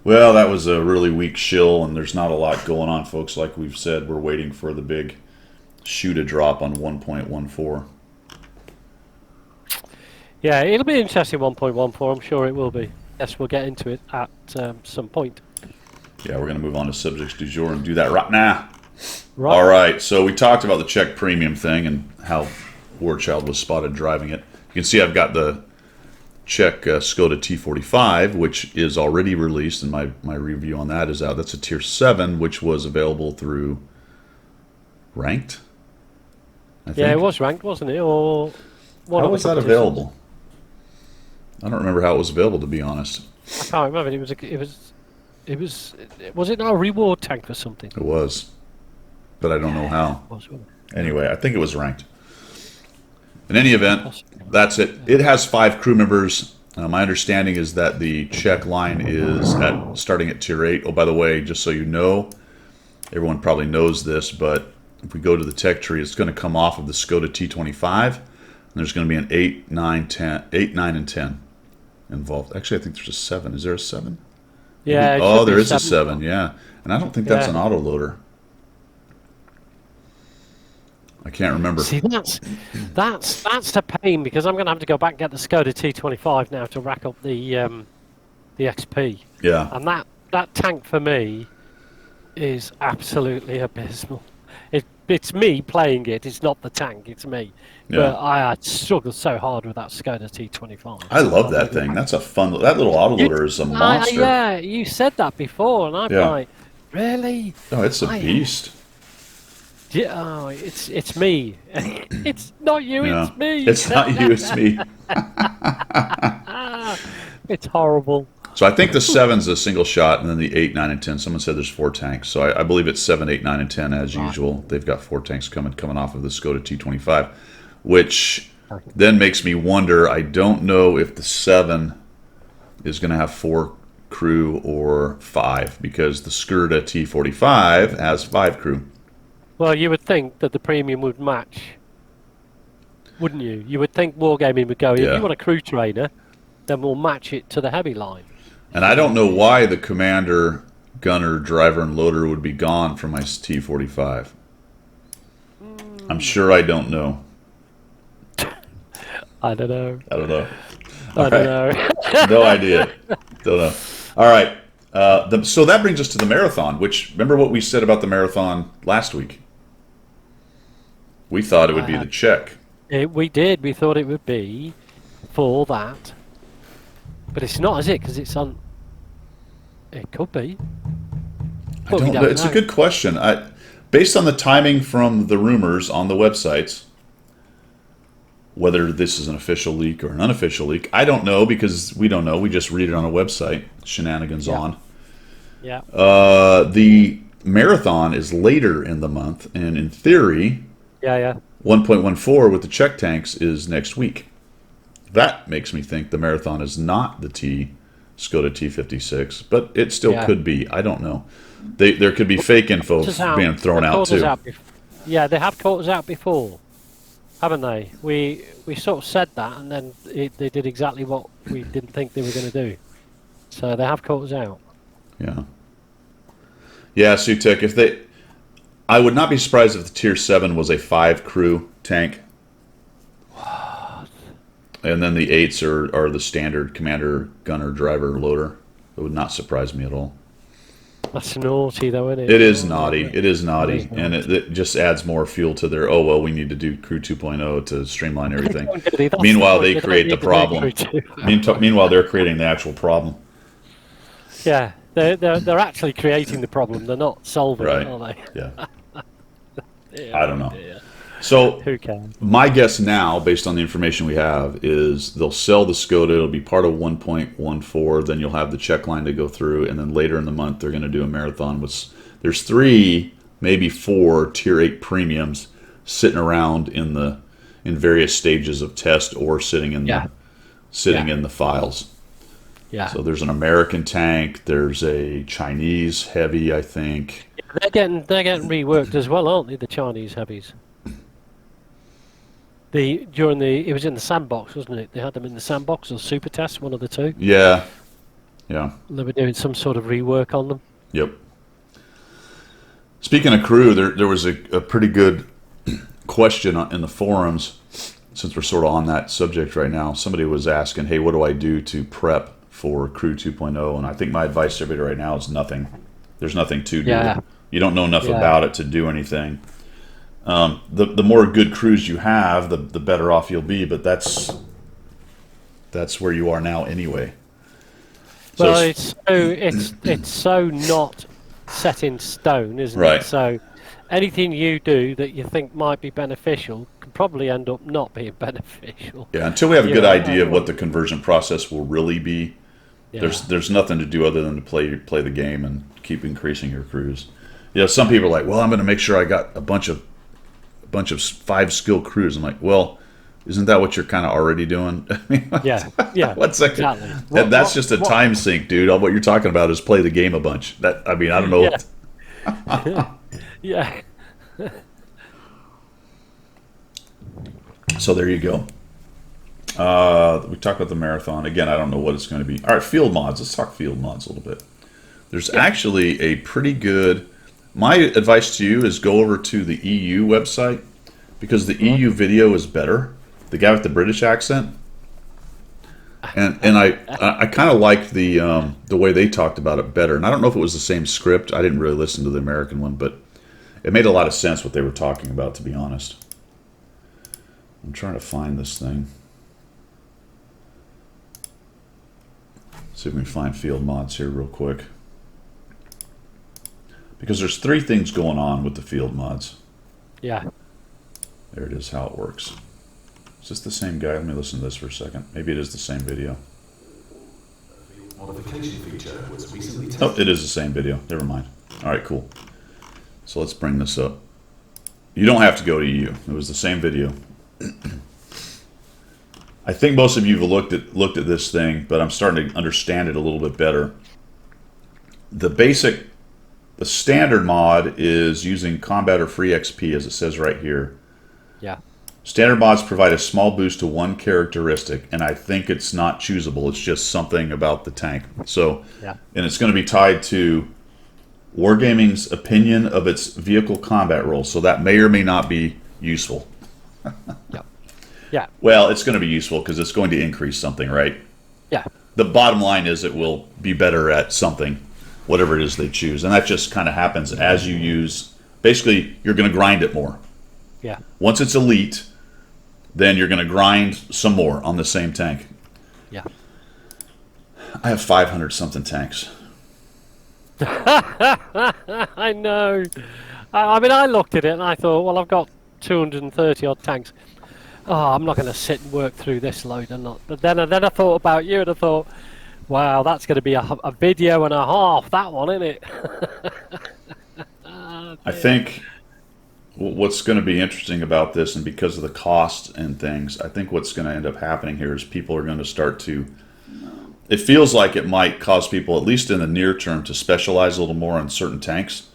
Speaker 1: Well, that was a really weak shill, and there's not a lot going on, folks. Like we've said, we're waiting for the big shoe to drop on 1.14.
Speaker 2: Yeah, it'll be interesting 1.14. I'm sure it will be. Yes, we'll get into it at some point.
Speaker 1: Yeah, we're going to move on to subjects du jour and do that right now.
Speaker 2: Right.
Speaker 1: All right, so we talked about the Czech premium thing and how Warchild was spotted driving it. You can see I've got the Czech Skoda T45, which is already released, and my review on that is out. That's a Tier 7, which was available through Ranked, I think.
Speaker 2: Yeah, it was Ranked, wasn't it? Or
Speaker 1: how was that available? I don't remember how it was available, to be honest.
Speaker 2: I can't remember. Was it not a reward tank for something?
Speaker 1: It was, but I don't know how. Anyway, I think it was Ranked. In any event, that's it. It has 5 crew members. My understanding is that the Czech line is starting at Tier 8. Oh, by the way, just so you know, everyone probably knows this, but if we go to the tech tree, it's going to come off of the Skoda T25. And there's going to be an 8, 9, and 10 involved. Actually, I think there's a 7. Is there a 7?
Speaker 2: Yeah.
Speaker 1: Oh, there is a 7, yeah. And I don't think that's an autoloader. I can't remember.
Speaker 2: See, that's the pain, because I'm going to have to go back and get the Skoda T25 now to rack up the XP.
Speaker 1: Yeah.
Speaker 2: And that tank for me is absolutely abysmal. It's me playing it. It's not the tank. It's me. Yeah. But I struggled so hard with that Skoda T25.
Speaker 1: I love that thing. That's a fun. That little autoloader is a monster.
Speaker 2: Yeah, you said that before, and I'm like, really?
Speaker 1: No, it's a beast.
Speaker 2: Yeah, it's me. It's not you.
Speaker 1: Yeah.
Speaker 2: It's me.
Speaker 1: It's not you. It's me.
Speaker 2: It's horrible.
Speaker 1: So I think the 7's a single shot, and then the 8, 9, and 10. Someone said there's 4 tanks. So I believe it's 7, 8, 9, and 10 as usual. They've got 4 tanks coming off of the Skoda T25, which then makes me wonder. I don't know if the 7 is going to have 4 crew or 5, because the Skoda T45 has 5 crew.
Speaker 2: Well, you would think that the premium would match, wouldn't you? You would think Wargaming would go, if you want a crew trainer, then we'll match it to the heavy line.
Speaker 1: And I don't know why the commander, gunner, driver, and loader would be gone from my T45. I'm sure I don't know.
Speaker 2: I don't know.
Speaker 1: I don't know.
Speaker 2: I don't know.
Speaker 1: No idea. Don't know. All right. So that brings us to the marathon, which, remember what we said about the marathon last week? We thought it would be the Czech.
Speaker 2: We did. We thought it would be for that. But it's not, is it? Because it's on... It could be.
Speaker 1: I don't know. It's a good question. Based on the timing from the rumors on the websites, whether this is an official leak or an unofficial leak, I don't know, because we don't know. We just read it on a website. Shenanigans on.
Speaker 2: Yeah.
Speaker 1: Marathon is later in the month, and in theory,
Speaker 2: Yeah.
Speaker 1: 1.14 with the check tanks is next week. That makes me think the Marathon is not the Skoda T56, but it still could be. I don't know. There could be fake info being thrown out too.
Speaker 2: Yeah, they have caught us out before, haven't they? We sort of said that, and then they did exactly what we didn't think they were going to do. So they have caught us out.
Speaker 1: Yeah. Yeah, Sutek, I would not be surprised if the Tier 7 was a 5 crew tank.
Speaker 2: What?
Speaker 1: And then the 8s are the standard commander, gunner, driver, loader. It would not surprise me at all.
Speaker 2: That's naughty, though, isn't it?
Speaker 1: It is naughty. It is naughty. And it just adds more fuel to their, we need to do Crew 2.0 to streamline everything. Meanwhile, they create the problem. Meanwhile, they're creating the actual problem.
Speaker 2: Yeah, they're actually creating the problem. They're not solving it, are they?
Speaker 1: Yeah.
Speaker 2: Yeah,
Speaker 1: I don't know. Yeah. So
Speaker 2: who cares?
Speaker 1: My guess now, based on the information we have, is they'll sell the Skoda. It'll be part of 1.14. Then you'll have the check line to go through, and then later in the month they're going to do a Marathon. There's 3, maybe 4 Tier 8 premiums sitting around in various stages of test or sitting in the files.
Speaker 2: Yeah.
Speaker 1: So there's an American tank. There's a Chinese heavy, I think.
Speaker 2: They're getting reworked as well, aren't they? The Chinese heavies. It was in the sandbox, wasn't it? They had them in the sandbox or super test, one of the two.
Speaker 1: Yeah.
Speaker 2: They were doing some sort of rework on them.
Speaker 1: Yep. Speaking of crew, there was a pretty good question in the forums, since we're sort of on that subject right now. Somebody was asking, hey, what do I do to prep for Crew 2.0? And I think my advice to everybody right now is nothing. There's nothing to do.
Speaker 2: Yeah.
Speaker 1: You don't know enough about it to do anything. The more good crews you have, the better off you'll be. But that's where you are now anyway.
Speaker 2: Well, it's so not set in stone, isn't
Speaker 1: right.
Speaker 2: it? So anything you do that you think might be beneficial could probably end up not being beneficial.
Speaker 1: Yeah, until we have a good idea of what the conversion process will really be, there's nothing to do other than to play the game and keep increasing your crews. Some people are like, well, I'm going to make sure I got a bunch of 5 skill crews. I'm like, well, isn't that what you're kind of already doing? I mean,
Speaker 2: What's that? Exactly.
Speaker 1: That's just a time sink, dude. What you're talking about is play the game a bunch. I don't know.
Speaker 2: Yeah.
Speaker 1: So there you go. We talked about the Marathon. Again, I don't know what it's going to be. All right, field mods. Let's talk field mods a little bit. There's actually a pretty good... My advice to you is go over to the EU website, because the EU video is better. The guy with the British accent. And I kind of liked the way they talked about it better. And I don't know if it was the same script. I didn't really listen to the American one, but it made a lot of sense what they were talking about, to be honest. I'm trying to find this thing. See if we can find field mods here real quick. Because there's 3 things going on with the field mods.
Speaker 2: Yeah.
Speaker 1: There it is, how it works. Is this the same guy? Let me listen to this for a second. Maybe it is the same video.
Speaker 3: Modification feature was recently tested.
Speaker 1: Oh, it is the same video. Never mind. All right, cool. So let's bring this up. You don't have to go to EU. It was the same video. I think most of you have looked at this thing, but I'm starting to understand it a little bit better. The standard mod is using combat or free XP, as it says right here.
Speaker 2: Yeah.
Speaker 1: Standard mods provide a small boost to one characteristic, and I think it's not choosable. It's just something about the tank. So, and it's going to be tied to Wargaming's opinion of its vehicle combat role. So that may or may not be useful.
Speaker 2: Yeah.
Speaker 1: Well, it's going to be useful because it's going to increase something, right?
Speaker 2: Yeah.
Speaker 1: The bottom line is it will be better at something, whatever it is they choose. And that just kind of happens as you use... Basically, you're going to grind it more.
Speaker 2: Yeah.
Speaker 1: Once it's elite, then you're going to grind some more on the same tank.
Speaker 2: Yeah.
Speaker 1: I have 500-something tanks.
Speaker 2: I know. I mean, I looked at it and I thought, well, I've got 230-odd tanks. Oh, I'm not going to sit and work through this load. But then I thought about you and I thought, wow, that's going to be a video and a half, that one, isn't it?
Speaker 1: I think what's going to be interesting about this, and because of the cost and things, I think what's going to end up happening here is people are going to start to. It feels like it might cause people, at least in the near term, to specialize a little more on certain tanks,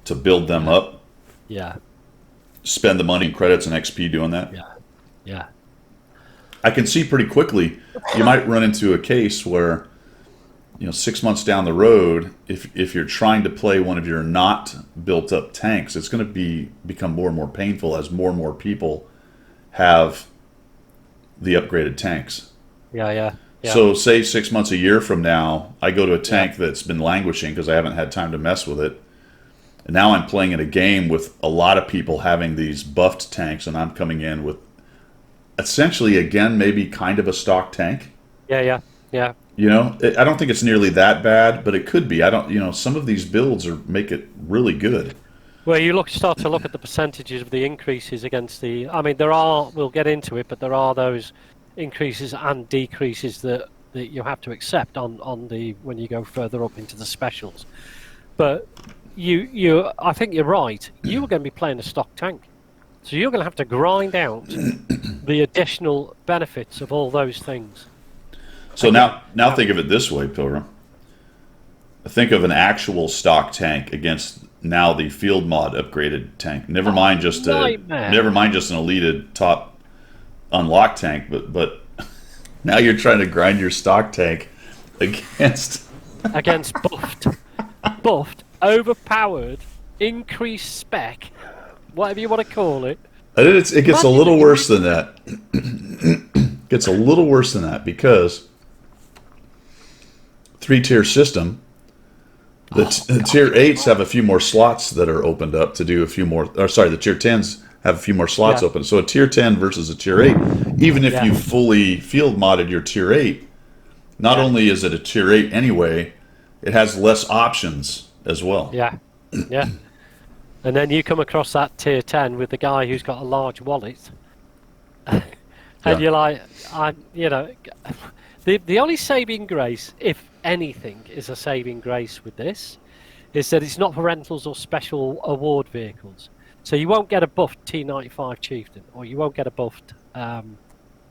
Speaker 1: to build them up.
Speaker 2: Yeah.
Speaker 1: Spend the money and credits and XP doing that.
Speaker 2: Yeah. Yeah.
Speaker 1: I can see pretty quickly you might run into a case where, 6 months down the road, if you're trying to play one of your not built up tanks, it's going to become more and more painful as more and more people have the upgraded tanks.
Speaker 2: Yeah.
Speaker 1: So say 6 months, a year from now, I go to a tank that's been languishing because I haven't had time to mess with it. And now I'm playing in a game with a lot of people having these buffed tanks, and I'm coming in with essentially, again, maybe kind of a stock tank.
Speaker 2: Yeah.
Speaker 1: I don't think it's nearly that bad, but it could be. I don't. Some of these builds make it really good.
Speaker 2: Well, you start to look at the percentages of the increases against the. I mean, there are. We'll get into it, but there are those increases and decreases that you have to accept on the when you go further up into the specials. But I think you're right. You are going to be playing a stock tank, so you're going to have to grind out the additional benefits of all those things.
Speaker 1: So now think of it this way, Pilgrim. Think of an actual stock tank against now the field mod upgraded tank. Never mind just an elite top unlocked tank, but now you're trying to grind your stock tank against
Speaker 2: buffed, overpowered, increased spec, whatever you want to call it.
Speaker 1: It gets a little worse than that. It gets a little worse than that because 3-tier system. The tier 8s have a few more slots that are opened up to do a few more. Or sorry, the tier 10s have a few more slots open. So a tier 10 versus a tier 8, even if you fully field modded your tier 8, not only is it a tier 8 anyway, it has less options as well.
Speaker 2: Yeah. And then you come across that tier 10 with the guy who's got a large wallet, and you're like, the only saving grace, if anything, is a saving grace with this, is that it's not for rentals or special award vehicles. So you won't get a buffed T95 Chieftain, or you won't get a buffed, Defender.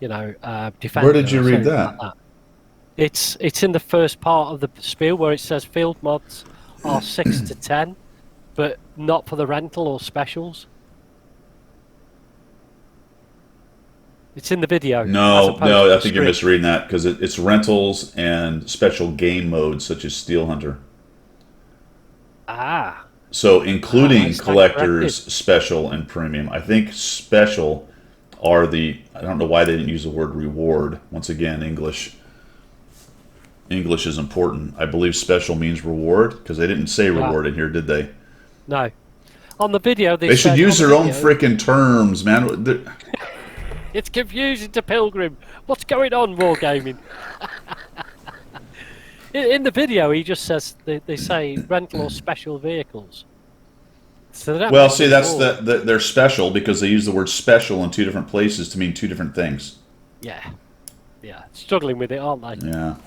Speaker 1: Where did you read that?
Speaker 2: Like that? It's in the first part of the spiel where it says field mods are 6 to 10, but not for the rental or specials. It's in the video.
Speaker 1: No, I think you're misreading that because it's rentals and special game modes such as Steel Hunter.
Speaker 2: Ah.
Speaker 1: So including collectors, special, and premium. I think special are I don't know why they didn't use the word reward. Once again, English is important. I believe special means reward because they didn't say reward in here, did they?
Speaker 2: No. On the video,
Speaker 1: they should use their own freaking terms, man.
Speaker 2: It's confusing to Pilgrim. What's going on, Wargaming? In the video, he just says they say rental or special vehicles. So
Speaker 1: they're special because they use the word special in two different places to mean two different things.
Speaker 2: Yeah, struggling with it, aren't they?
Speaker 1: Yeah,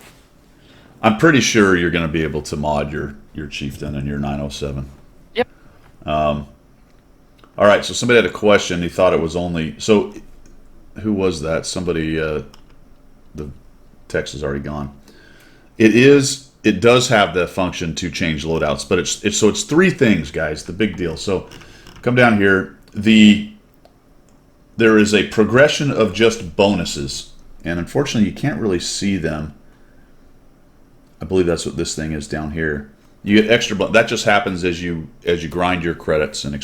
Speaker 1: I'm pretty sure you're going to be able to mod your Chieftain and your 907.
Speaker 2: Yep.
Speaker 1: All right, so somebody had a question. He thought it was only so. Who was that? Somebody. The text is already gone. It does have the function to change loadouts, but it's three things, guys. The big deal. So, come down here. There is a progression of just bonuses, and unfortunately, you can't really see them. I believe that's what this thing is down here. You get extra. That just happens as you grind your credits and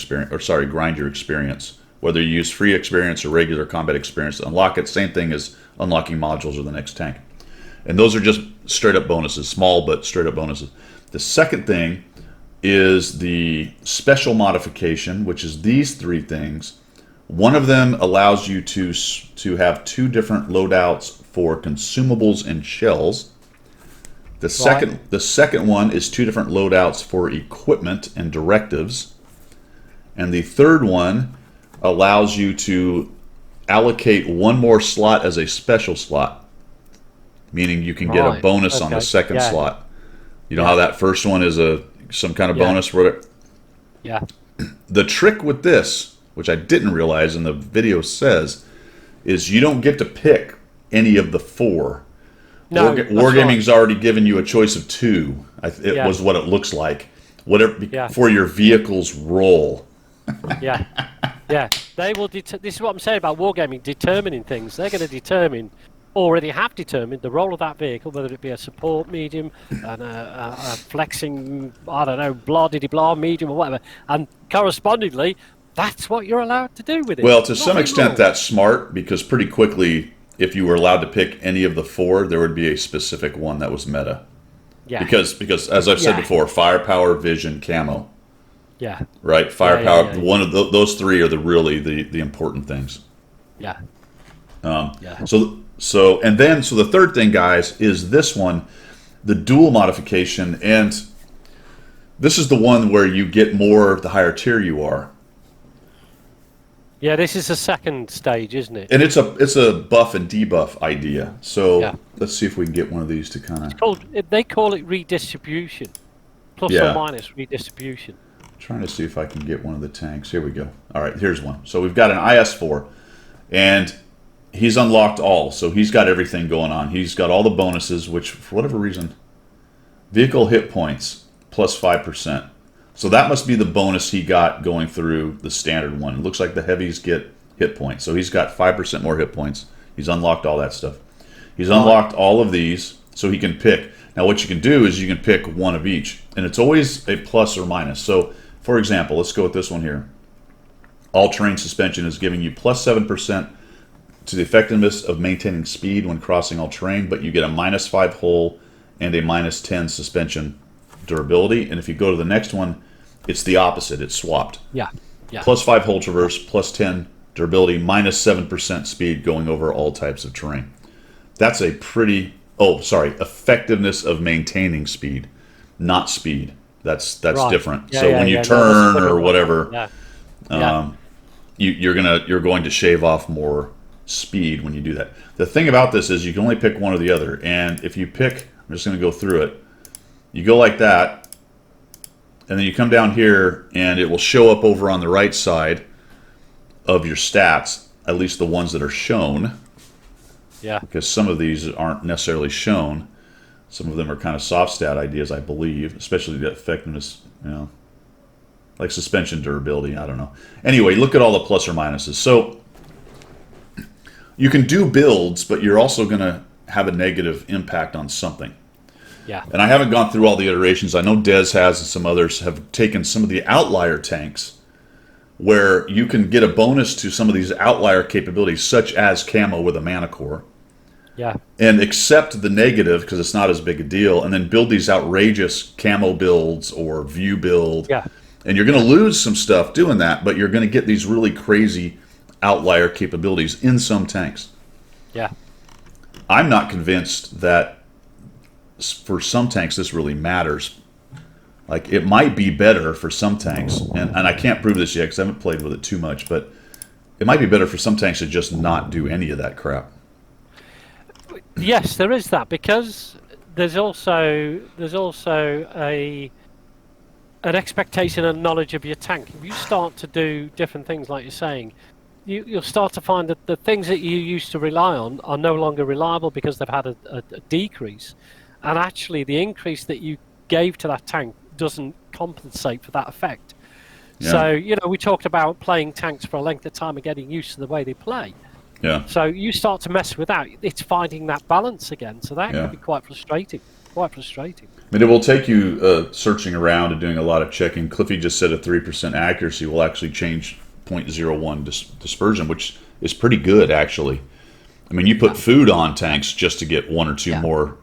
Speaker 1: grind your experience. Whether you use free experience or regular combat experience to unlock it, same thing as unlocking modules or the next tank. And those are just straight up bonuses, small but straight up bonuses. The second thing is the special modification, which is these three things. One of them allows you to have two different loadouts for consumables and shells. The second one is two different loadouts for equipment and directives. And the third one allows you to allocate one more slot as a special slot, meaning you can get a bonus on the second slot. You know how that first one is some kind of bonus for it?
Speaker 2: Yeah.
Speaker 1: the trick with this, which I didn't realize and the video says, is you don't get to pick any of the 4.
Speaker 2: No,
Speaker 1: Wargaming's already given you a choice of 2. It was what it looks like. Whatever for your vehicle's role.
Speaker 2: Yeah, yeah. They will. This is what I'm saying about Wargaming determining things. They're going to determine, already have determined, the role of that vehicle, whether it be a support medium, and a flexing, I don't know, blah-diddy-blah medium or whatever. And correspondingly, that's what you're allowed to do with it.
Speaker 1: Well, to some extent, that's smart, because pretty quickly, if you were allowed to pick any of the 4, there would be a specific one that was meta. Yeah. Because as I've said before, firepower, vision, camo.
Speaker 2: Yeah.
Speaker 1: Right? Firepower, one of those 3 are the important things.
Speaker 2: Yeah.
Speaker 1: So the third thing, guys, is this one, the dual modification, and this is the one where you get more the higher tier you are.
Speaker 2: Yeah, this is the second stage, isn't it?
Speaker 1: And it's a buff and debuff idea. So let's see if we can get one of these to kind of...
Speaker 2: They call it redistribution. Plus or minus redistribution.
Speaker 1: Trying to see if I can get one of the tanks. Here we go. All right, here's one. So we've got an IS-4, and he's unlocked all. So he's got everything going on. He's got all the bonuses, which, for whatever reason, vehicle hit points, plus 5%. So that must be the bonus he got going through the standard one. It looks like the heavies get hit points. So he's got 5% more hit points. He's unlocked all that stuff. He's unlocked all of these, so he can pick. Now what you can do is you can pick one of each. And it's always a plus or minus. So, for example, let's go with this one here. All-terrain suspension is giving you plus 7% to the effectiveness of maintaining speed when crossing all terrain, but you get a minus 5 hull and a minus 10 suspension durability. And if you go to the next one, it's the opposite. It's swapped.
Speaker 2: Yeah.
Speaker 1: Plus 5 hull traverse, plus 10 durability, minus 7% speed going over all types of terrain. That's a pretty... Oh, sorry. Effectiveness of maintaining speed, not speed. That's right. Different. So when you turn or whatever, you're going to shave off more speed when you do that. The thing about this is you can only pick one or the other. And if you pick... I'm just going to go through it. You go like that. And then you come down here, and it will show up over on the right side of your stats, at least the ones that are shown.
Speaker 2: Yeah.
Speaker 1: Because some of these aren't necessarily shown. Some of them are kind of soft stat ideas, I believe, especially the effectiveness, like suspension durability, I don't know. Anyway, look at all the plus or minuses. So you can do builds, but you're also going to have a negative impact on something.
Speaker 2: Yeah.
Speaker 1: And I haven't gone through all the iterations. I know Dez has, and some others have taken some of the outlier tanks where you can get a bonus to some of these outlier capabilities, such as camo with a mana core.
Speaker 2: Yeah.
Speaker 1: And accept the negative because it's not as big a deal, and then build these outrageous camo builds or view build.
Speaker 2: Yeah.
Speaker 1: And you're going to lose some stuff doing that, but you're going to get these really crazy outlier capabilities in some tanks.
Speaker 2: Yeah.
Speaker 1: I'm not convinced that for some tanks this really matters. Like, it might be better for some tanks, and I can't prove this yet because I haven't played with it too much, but it might be better for some tanks to just not do any of that crap.
Speaker 2: Yes, there is that, because there's also an expectation and knowledge of your tank. If you start to do different things, like you're saying, you'll start to find that the things that you used to rely on are no longer reliable because they've had a decrease. And actually, the increase that you gave to that tank doesn't compensate for that effect. Yeah. So, we talked about playing tanks for a length of time and getting used to the way they play.
Speaker 1: Yeah.
Speaker 2: So you start to mess with that. It's finding that balance again. So that can be quite frustrating. Quite frustrating.
Speaker 1: I mean, it will take you searching around and doing a lot of checking. Cliffy just said a 3% accuracy will actually change 0.01 dispersion, which is pretty good, actually. I mean, you put food on tanks just to get 1 or 2 more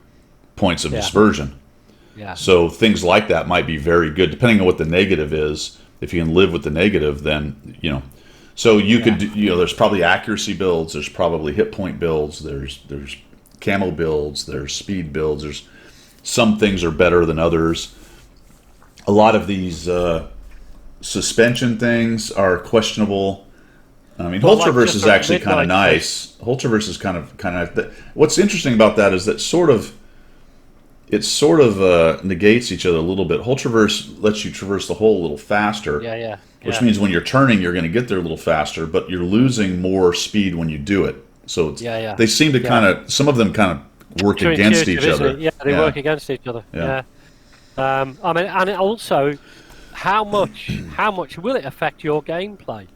Speaker 1: points of dispersion.
Speaker 2: Yeah.
Speaker 1: So things like that might be very good, depending on what the negative is. If you can live with the negative, then, So you could, there's probably accuracy builds, there's probably hit point builds, there's camo builds, there's speed builds, there's some things are better than others. A lot of these suspension things are questionable. I mean, Hull Traverse is actually kind of nice. Hull Traverse is kind of nice. What's interesting about that is that sort of it sort of negates each other a little bit. Hull traverse lets you traverse the hole a little faster,
Speaker 2: Yeah.
Speaker 1: which means when you're turning, you're going to get there a little faster, but you're losing more speed when you do it. So it's,
Speaker 2: Yeah.
Speaker 1: they seem to kind of, some of them kind of work against each
Speaker 2: isn't
Speaker 1: other.
Speaker 2: it? Yeah, they work against each other.
Speaker 1: Yeah.
Speaker 2: I mean, and it also, how much will it affect your gameplay?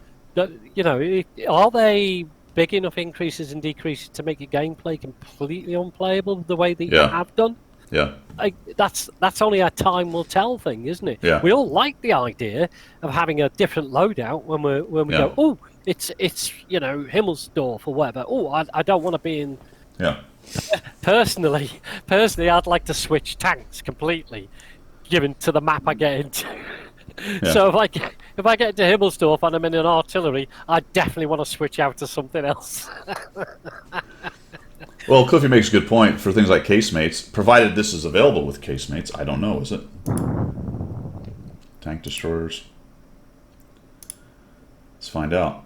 Speaker 2: You know, are they big enough increases and decreases to make your gameplay completely unplayable the way that you have done?
Speaker 1: Yeah.
Speaker 2: That's only a time will tell thing, isn't it?
Speaker 1: Yeah.
Speaker 2: We all like the idea of having a different loadout when we go, oh, it's Himmelsdorf or whatever. Oh, I don't want to be in.
Speaker 1: Yeah.
Speaker 2: Personally, I'd like to switch tanks completely, given to the map I get into.
Speaker 1: Yeah.
Speaker 2: So if I get to Himmelsdorf and I'm in an artillery, I definitely want to switch out to something else.
Speaker 1: Well, Cliffy makes a good point for things like casemates, provided this is available with casemates. I don't know, is it? Tank destroyers. Let's find out.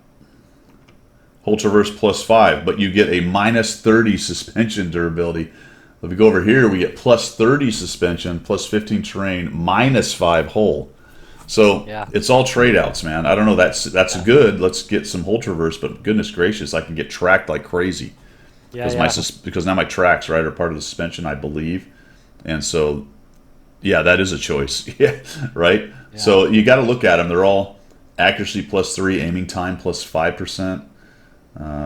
Speaker 1: Hull traverse +5, but you get a -30 suspension durability. If we go over here, we get +30 suspension, +15 terrain, -5 hull. So it's all trade outs, man. I don't know. That's good. Let's get some hull traverse, but goodness gracious, I can get tracked like crazy. Because now my tracks are part of the suspension, I believe, and so that is a choice. Right. Yeah. So you got to look at them. They're all accuracy +3, aiming time +5%,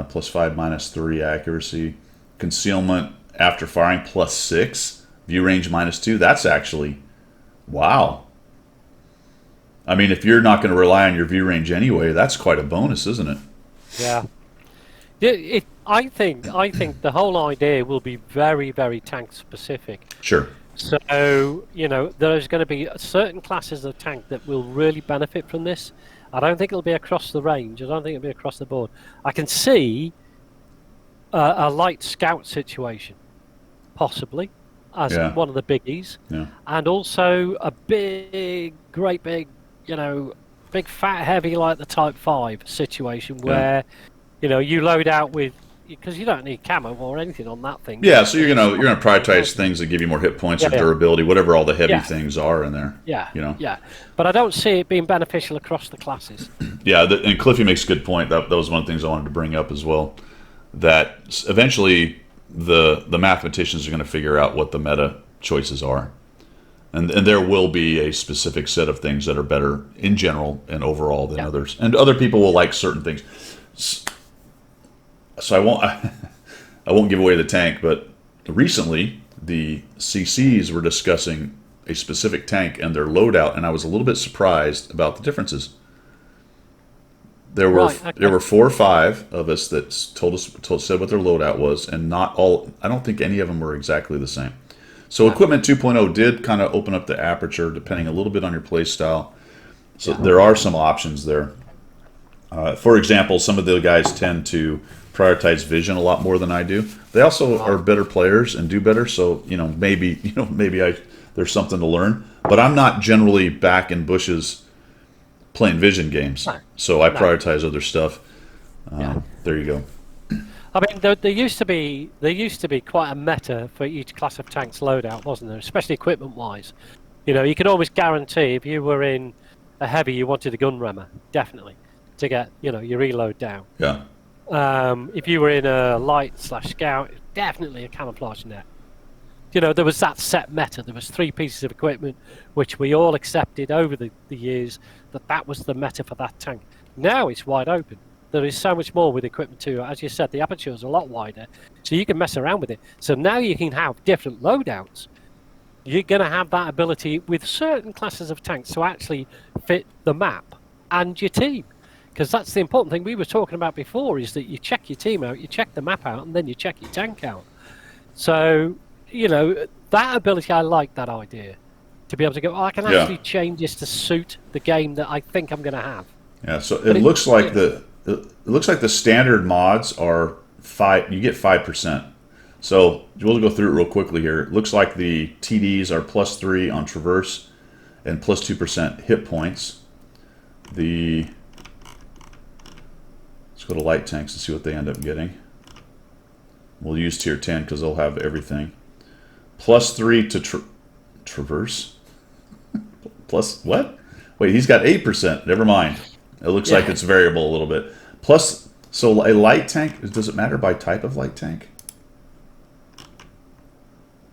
Speaker 1: +5 -3 accuracy, concealment after firing +6, view range -2. That's actually wow. I mean, if you're not going to rely on your view range anyway, that's quite a bonus, isn't it?
Speaker 2: Yeah. I think the whole idea will be very, very tank specific.
Speaker 1: Sure.
Speaker 2: So, there's going to be certain classes of tank that will really benefit from this. I don't think it'll be across the range. I don't think it'll be across the board. I can see a light scout situation, possibly, as one of the biggies. Yeah. And also a great big, big fat heavy like the Type 5 situation where, you load out with, because you don't need camo or anything on that thing.
Speaker 1: Yeah, so you're gonna prioritize things that give you more hit points or durability, whatever all the heavy things are in there.
Speaker 2: Yeah, yeah. But I don't see it being beneficial across the classes.
Speaker 1: Yeah, and Cliffy makes a good point. That was one of the things I wanted to bring up as well. That eventually the mathematicians are going to figure out what the meta choices are, and there will be a specific set of things that are better in general and overall than others, and other people will like certain things. So I won't give away the tank, but recently the CCs were discussing a specific tank and their loadout, and I was a little bit surprised about the differences. There were 4 or 5 of us that said what their loadout was, and not all. I don't think any of them were exactly the same. So Equipment 2.0 did kind of open up the aperture, depending a little bit on your play style. So there are some options there. For example, some of the guys tend to prioritize vision a lot more than I do. They also are better players and do better. So maybe there's something to learn. But I'm not generally back in bushes playing vision games. So I prioritize other stuff. There you go.
Speaker 2: I mean, there used to be quite a meta for each class of tanks loadout, wasn't there? Especially equipment-wise. You could always guarantee if you were in a heavy, you wanted a gun rammer, definitely, to get your reload down.
Speaker 1: Yeah.
Speaker 2: If you were in a light/scout, definitely a camouflage net. There was that set meta. There was 3 pieces of equipment which we all accepted over the years that was the meta for that tank. Now it's wide open. There is so much more with equipment too. As you said, the aperture is a lot wider, so you can mess around with it. So now you can have different loadouts. You're going to have that ability with certain classes of tanks to actually fit the map and your team. Because that's the important thing we were talking about before, is that you check your team out, you check the map out, and then you check your tank out. So, that ability, I like that idea. To be able to go, I can actually change this to suit the game that I think I'm going to have.
Speaker 1: Yeah, so it looks like the standard mods are 5. You get 5%. So we'll go through it real quickly here. It looks like the TDs are +3 on traverse and +2% hit points. Let's go to light tanks and see what they end up getting. We'll use tier 10 because they'll have everything. +3 to traverse. Plus what? Wait, he's got 8%. Never mind. It looks like it's variable a little bit. Plus, so a light tank, does it matter by type of light tank?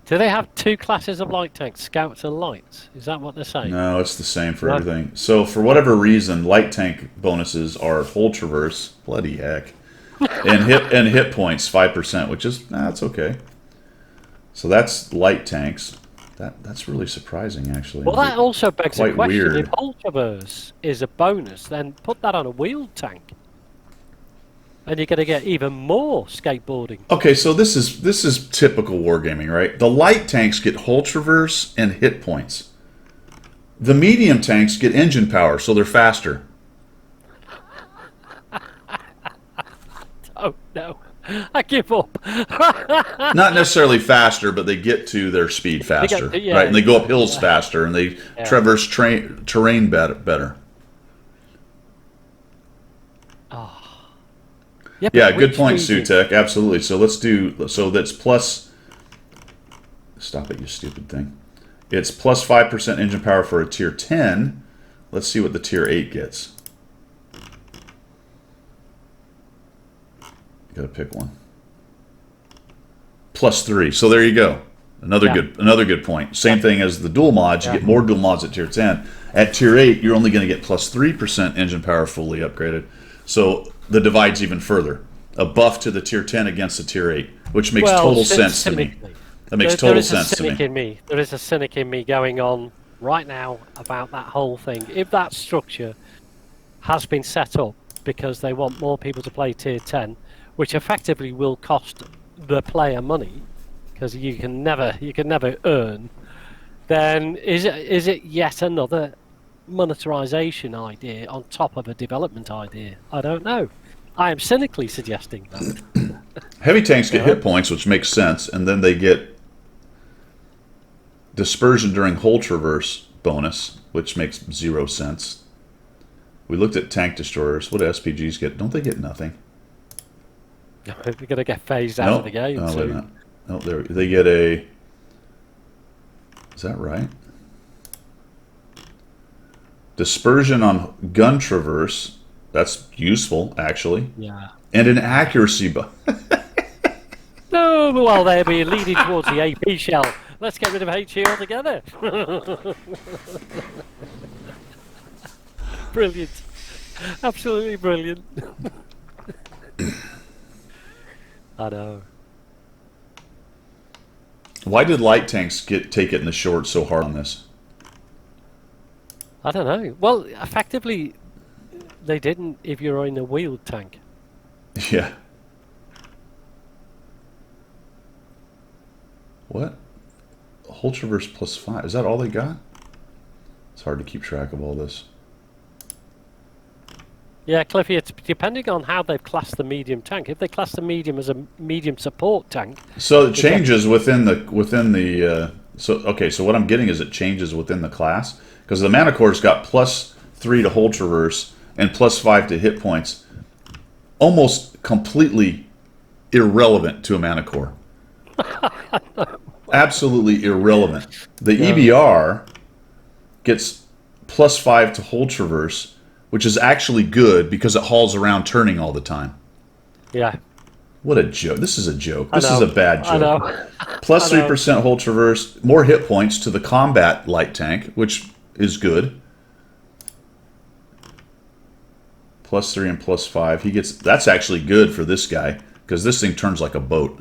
Speaker 2: Do they have two classes of light tanks, scouts and lights? Is that what they're saying?
Speaker 1: No, it's the same for everything. So for whatever reason, light tank bonuses are whole traverse, bloody heck, and hit points 5%, which is that's okay. So that's light tanks. That's really surprising, actually.
Speaker 2: Well, that also begs the question:
Speaker 1: weird.
Speaker 2: if whole traverse is a bonus, then put that on a wheeled tank, and you're going to get even more skateboarding.
Speaker 1: Okay, so this is typical wargaming, right? The light tanks get hull traverse and hit points. The medium tanks get engine power, so they're faster.
Speaker 2: Oh no, I give up.
Speaker 1: Not necessarily faster, but they get to their speed faster, right? And they go up hills faster, and they traverse terrain better. Yeah, good point, Sutek. Absolutely. So let's do. So that's plus. Stop it, you stupid thing. It's plus 5% engine power for a tier 10. Let's see what the tier 8 gets. You gotta pick one. +3. So there you go. Another good point. Same thing as the dual mods. You get more dual mods at tier 10. At tier 8, you're only going to get +3% engine power fully upgraded. So the divide's even further. A buff to the tier 10 against the tier 8, which makes total sense to me. That makes total sense to me.
Speaker 2: There is a cynic in me going on right now about that whole thing. If that structure has been set up because they want more people to play tier 10, which effectively will cost the player money, because you can never earn, then is it yet another monetization idea on top of a development idea? I don't know. I am cynically suggesting that.
Speaker 1: Heavy tanks get hit points, which makes sense, and then they get dispersion during hull traverse bonus, which makes 0 sense. We looked at tank destroyers. What do SPGs get? Don't they get nothing?
Speaker 2: They're going to get phased out of the game.
Speaker 1: Oh, wait a minute. No, they get a... Is that right? Dispersion on gun traverse. That's useful, actually.
Speaker 2: Yeah.
Speaker 1: And an accuracy buff.
Speaker 2: No, well, they'll be leading towards the AP shell. Let's get rid of HE altogether. Brilliant. Absolutely brilliant. I know.
Speaker 1: Why did light tanks take it in the short so hard on this?
Speaker 2: I don't know. Well, effectively, they didn't if you're in a wheeled tank.
Speaker 1: Yeah. What? Hull traverse +5. Is that all they got? It's hard to keep track of all this.
Speaker 2: Yeah, Cliffy, it's depending on how they've classed the medium tank. If they class the medium as a medium support tank...
Speaker 1: So it changes within the so what I'm getting is it changes within the class. Because the Mana Core's got +3 to hull traverse and +5 to hit points. Almost completely irrelevant to a Mana Core. Absolutely irrelevant. The EBR gets +5 to hull traverse, which is actually good because it hauls around turning all the time.
Speaker 2: Yeah.
Speaker 1: What a joke. This is a joke. This is a bad joke.
Speaker 2: I know.
Speaker 1: +3% hull traverse, more hit points to the combat light tank, which is good. +3 and +5. He gets... That's actually good for this guy because this thing turns like a boat.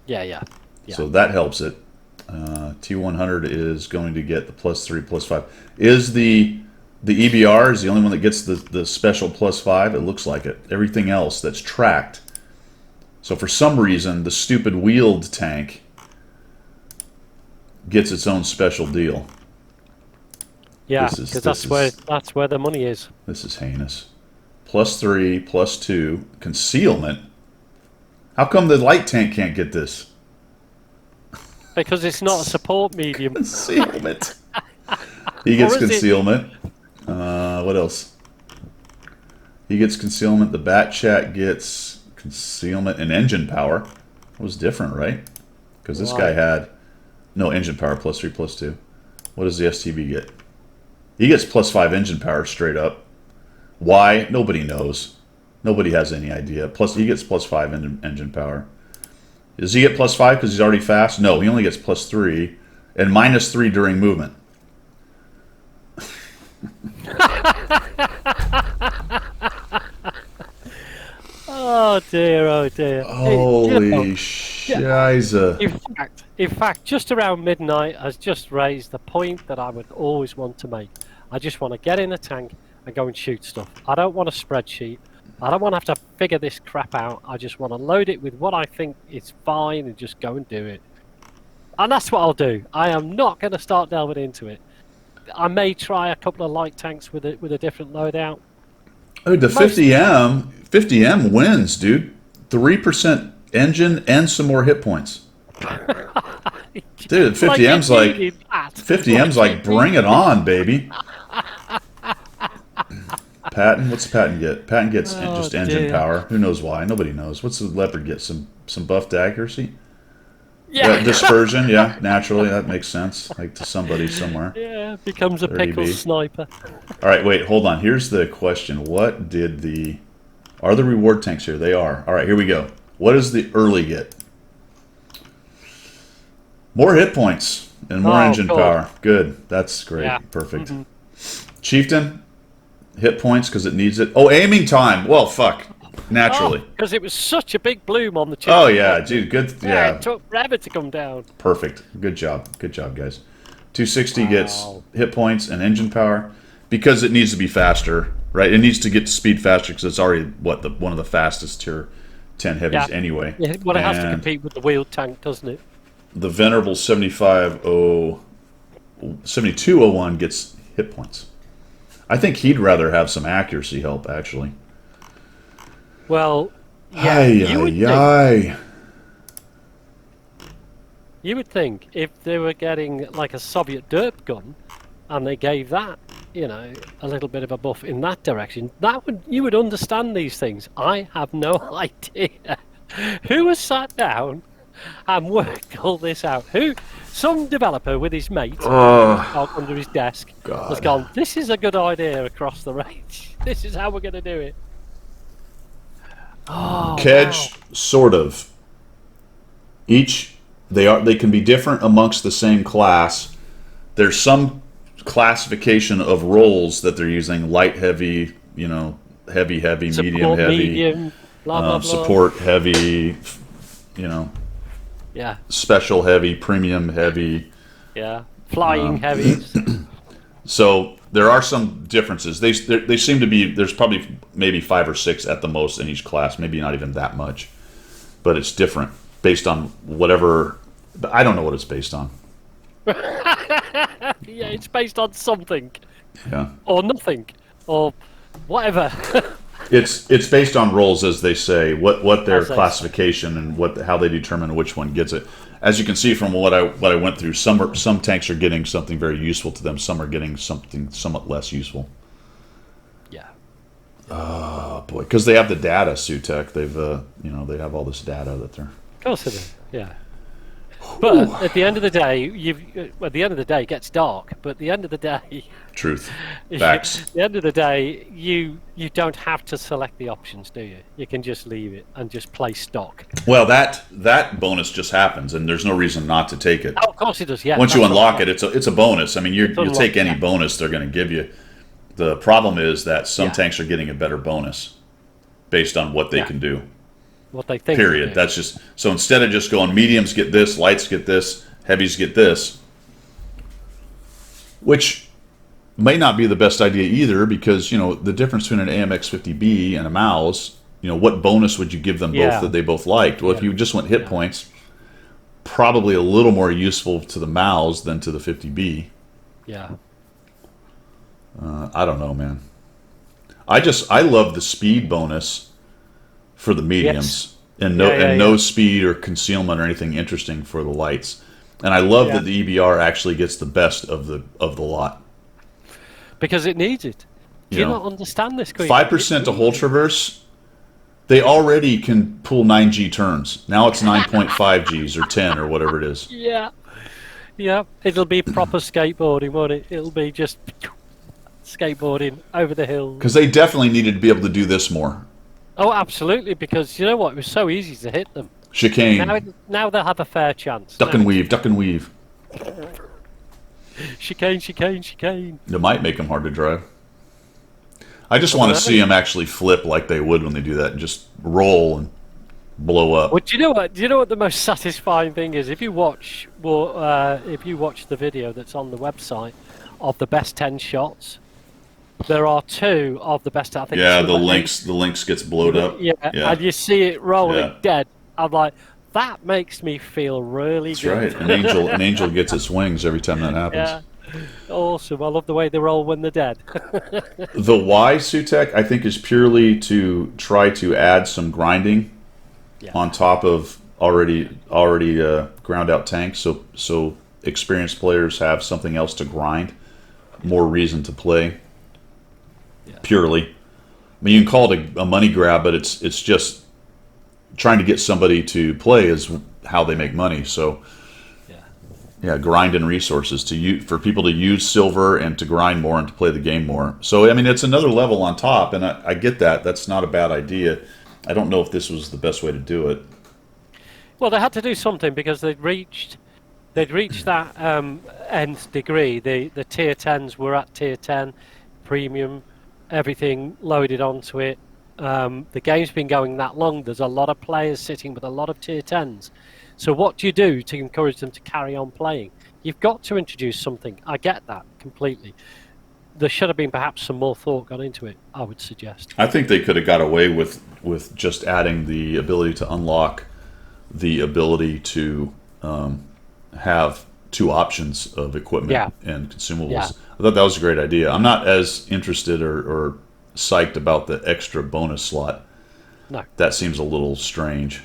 Speaker 2: Yeah.
Speaker 1: So that helps it. T100 is going to get the +3, +5. Is the EBR is the only one that gets the special +5? It looks like it. Everything else that's tracked. So for some reason, the stupid wheeled tank gets its own special deal.
Speaker 2: Yeah, because that's where the money is.
Speaker 1: This is heinous. +3, +2, concealment. How come the light tank can't get this?
Speaker 2: Because it's not a support medium.
Speaker 1: Concealment. He gets concealment. What else? He gets concealment. The Bat Chat gets concealment and engine power. It was different, right? Because this guy had No, engine power, +3, +2. What does the STB get? He gets +5 engine power straight up. Why? Nobody knows. Nobody has any idea. Plus, he gets +5 engine power. Does he get +5 because he's already fast? No, he only gets +3 and -3 during movement.
Speaker 2: Oh dear, oh dear.
Speaker 1: Holy shiza.
Speaker 2: In fact, just around midnight has just raised the point that I would always want to make. I just want to get in a tank and go and shoot stuff. I don't want a spreadsheet. I don't want to have to figure this crap out. I just want to load it with what I think is fine and just go and do it. And that's what I'll do. I am not going to start delving into it. I may try a couple of light tanks with a different loadout.
Speaker 1: Oh, the 50M wins, dude. 3% engine and some more hit points. Dude, 50M's like bring it on, baby. Patton, what's Patton get? Patton gets just engine power. Who knows why? Nobody knows. What's the Leopard get? Some buffed accuracy?
Speaker 2: Yeah.
Speaker 1: Dispersion, yeah, naturally, that makes sense. Like to somebody somewhere.
Speaker 2: Yeah, becomes a pickle sniper.
Speaker 1: All right, wait, hold on. Here's the question. What did are the reward tanks here? They are. All right, here we go. What does the early get? More hit points and more engine power. Good. That's great. Yeah. Perfect. Mm-hmm. Chieftain, hit points because it needs it. Oh, aiming time. Well, fuck. Naturally.
Speaker 2: Because it was such a big bloom on the Chieftain.
Speaker 1: Oh, yeah, dude. Good. Yeah.
Speaker 2: It took forever to come down.
Speaker 1: Perfect. Good job. Good job, guys. 260 gets hit points and engine power because it needs to be faster, right? It needs to get to speed faster because it's already, one of the fastest tier 10 heavies anyway.
Speaker 2: Yeah, well, it has to compete with the wheeled tank, doesn't it?
Speaker 1: The venerable 7201 gets hit points. I think he'd rather have some accuracy help, actually.
Speaker 2: Well, yeah, you would think if they were getting like a Soviet derp gun and they gave that, a little bit of a buff in that direction, you would understand these things. I have no idea. Who has sat down and worked all this out? Some developer with his mate under his desk has gone, this is a good idea across the range. This is how we're going to do it. Oh,
Speaker 1: Kedge, sort of. They can be different amongst the same class. There's some classification of roles that they're using: light, heavy, heavy,
Speaker 2: support,
Speaker 1: medium, heavy,
Speaker 2: medium, blah, blah, blah.
Speaker 1: Support, heavy, special heavy, premium heavy,
Speaker 2: flying heavies.
Speaker 1: So there are some differences. They seem to be. There's probably maybe 5 or 6 at the most in each class. Maybe not even that much, but it's different based on whatever. I don't know what it's based on.
Speaker 2: Yeah, it's based on something.
Speaker 1: Yeah.
Speaker 2: Or nothing, or whatever.
Speaker 1: It's based on roles, as they say, what their classification and how they determine which one gets it. As you can see from what I went through, some tanks are getting something very useful to them. Some are getting something somewhat less useful.
Speaker 2: Yeah.
Speaker 1: Oh boy, because they have the data, Sutek. They've they have all this data that they're.
Speaker 2: Of course they do. Yeah. But at the end of the day, at the end of the day, it gets dark. But at the end of the day,
Speaker 1: truth, facts.
Speaker 2: At the end of the day, you don't have to select the options, do you? You can just leave it and just play stock.
Speaker 1: Well, that bonus just happens, and there's no reason not to take it.
Speaker 2: Oh, of course it does. Yeah.
Speaker 1: Once you unlock it, it's a bonus. I mean, you take any bonus they're going to give you. The problem is that some tanks are getting a better bonus based on what they can do.
Speaker 2: What they think.
Speaker 1: Period. That's just so. Instead of just going mediums get this, lights get this, heavies get this, which may not be the best idea either, because the difference between an AMX-50B and a Maus, what bonus would you give them both that they both liked? Well, if you just went hit points, probably a little more useful to the Maus than to the 50B.
Speaker 2: Yeah.
Speaker 1: I don't know, man. I love the speed bonus for the mediums, and no speed or concealment or anything interesting for the lights. And I love that the EBR actually gets the best of the lot.
Speaker 2: Because it needs it. Do you not understand this?
Speaker 1: 5% to hull traverse, they already can pull 9G turns. Now it's 9.5 Gs or 10 or whatever it is.
Speaker 2: Yeah. Yeah, it'll be proper skateboarding, won't it? It'll be just skateboarding over the hills.
Speaker 1: Because they definitely needed to be able to do this more.
Speaker 2: Oh, absolutely, because you know what? It was so easy to hit them.
Speaker 1: Chicane.
Speaker 2: Now they'll have a fair chance.
Speaker 1: Duck and weave, duck and weave.
Speaker 2: Chicane, chicane, chicane.
Speaker 1: It might make them hard to drive. I just want to see them actually flip like they would when they do that and just roll and blow up.
Speaker 2: Well, do you know what? Do you know what the most satisfying thing is? If you watch, the video that's on the website of the best 10 shots, there are 2 of the best. I think.
Speaker 1: Yeah, the links gets blowed up.
Speaker 2: Yeah,
Speaker 1: yeah.
Speaker 2: and you see it rolling
Speaker 1: Yeah.
Speaker 2: dead. I'm like, that makes me feel really
Speaker 1: That's
Speaker 2: good.
Speaker 1: right. An angel gets its wings every time that happens.
Speaker 2: Yeah. Awesome. I love the way they roll when they're dead.
Speaker 1: The why, Sutek, I think is purely to try to add some grinding on top of already ground out tanks, so experienced players have something else to grind, more reason to play. Purely, I mean, you can call it a money grab, but it's just trying to get somebody to play is how they make money. So yeah, grind and resources for people to use silver and to grind more and to play the game more. So I mean, it's another level on top, and I get that. That's not a bad idea. I don't know if this was the best way to do it.
Speaker 2: Well, they had to do something because they'd reached that nth degree. The tier 10s were at tier 10, premium, everything loaded onto it. The game's been going that long. There's a lot of players sitting with a lot of tier 10s. So what do you do to encourage them to carry on playing? You've got to introduce something. I get that completely. There should have been perhaps some more thought gone into it, I would suggest.
Speaker 1: I think they could have got away with just adding the ability to unlock the ability to have 2 options of equipment and consumables.
Speaker 2: Yeah.
Speaker 1: I thought that was a great idea. I'm not as interested or psyched about the extra bonus slot.
Speaker 2: No.
Speaker 1: That seems a little strange.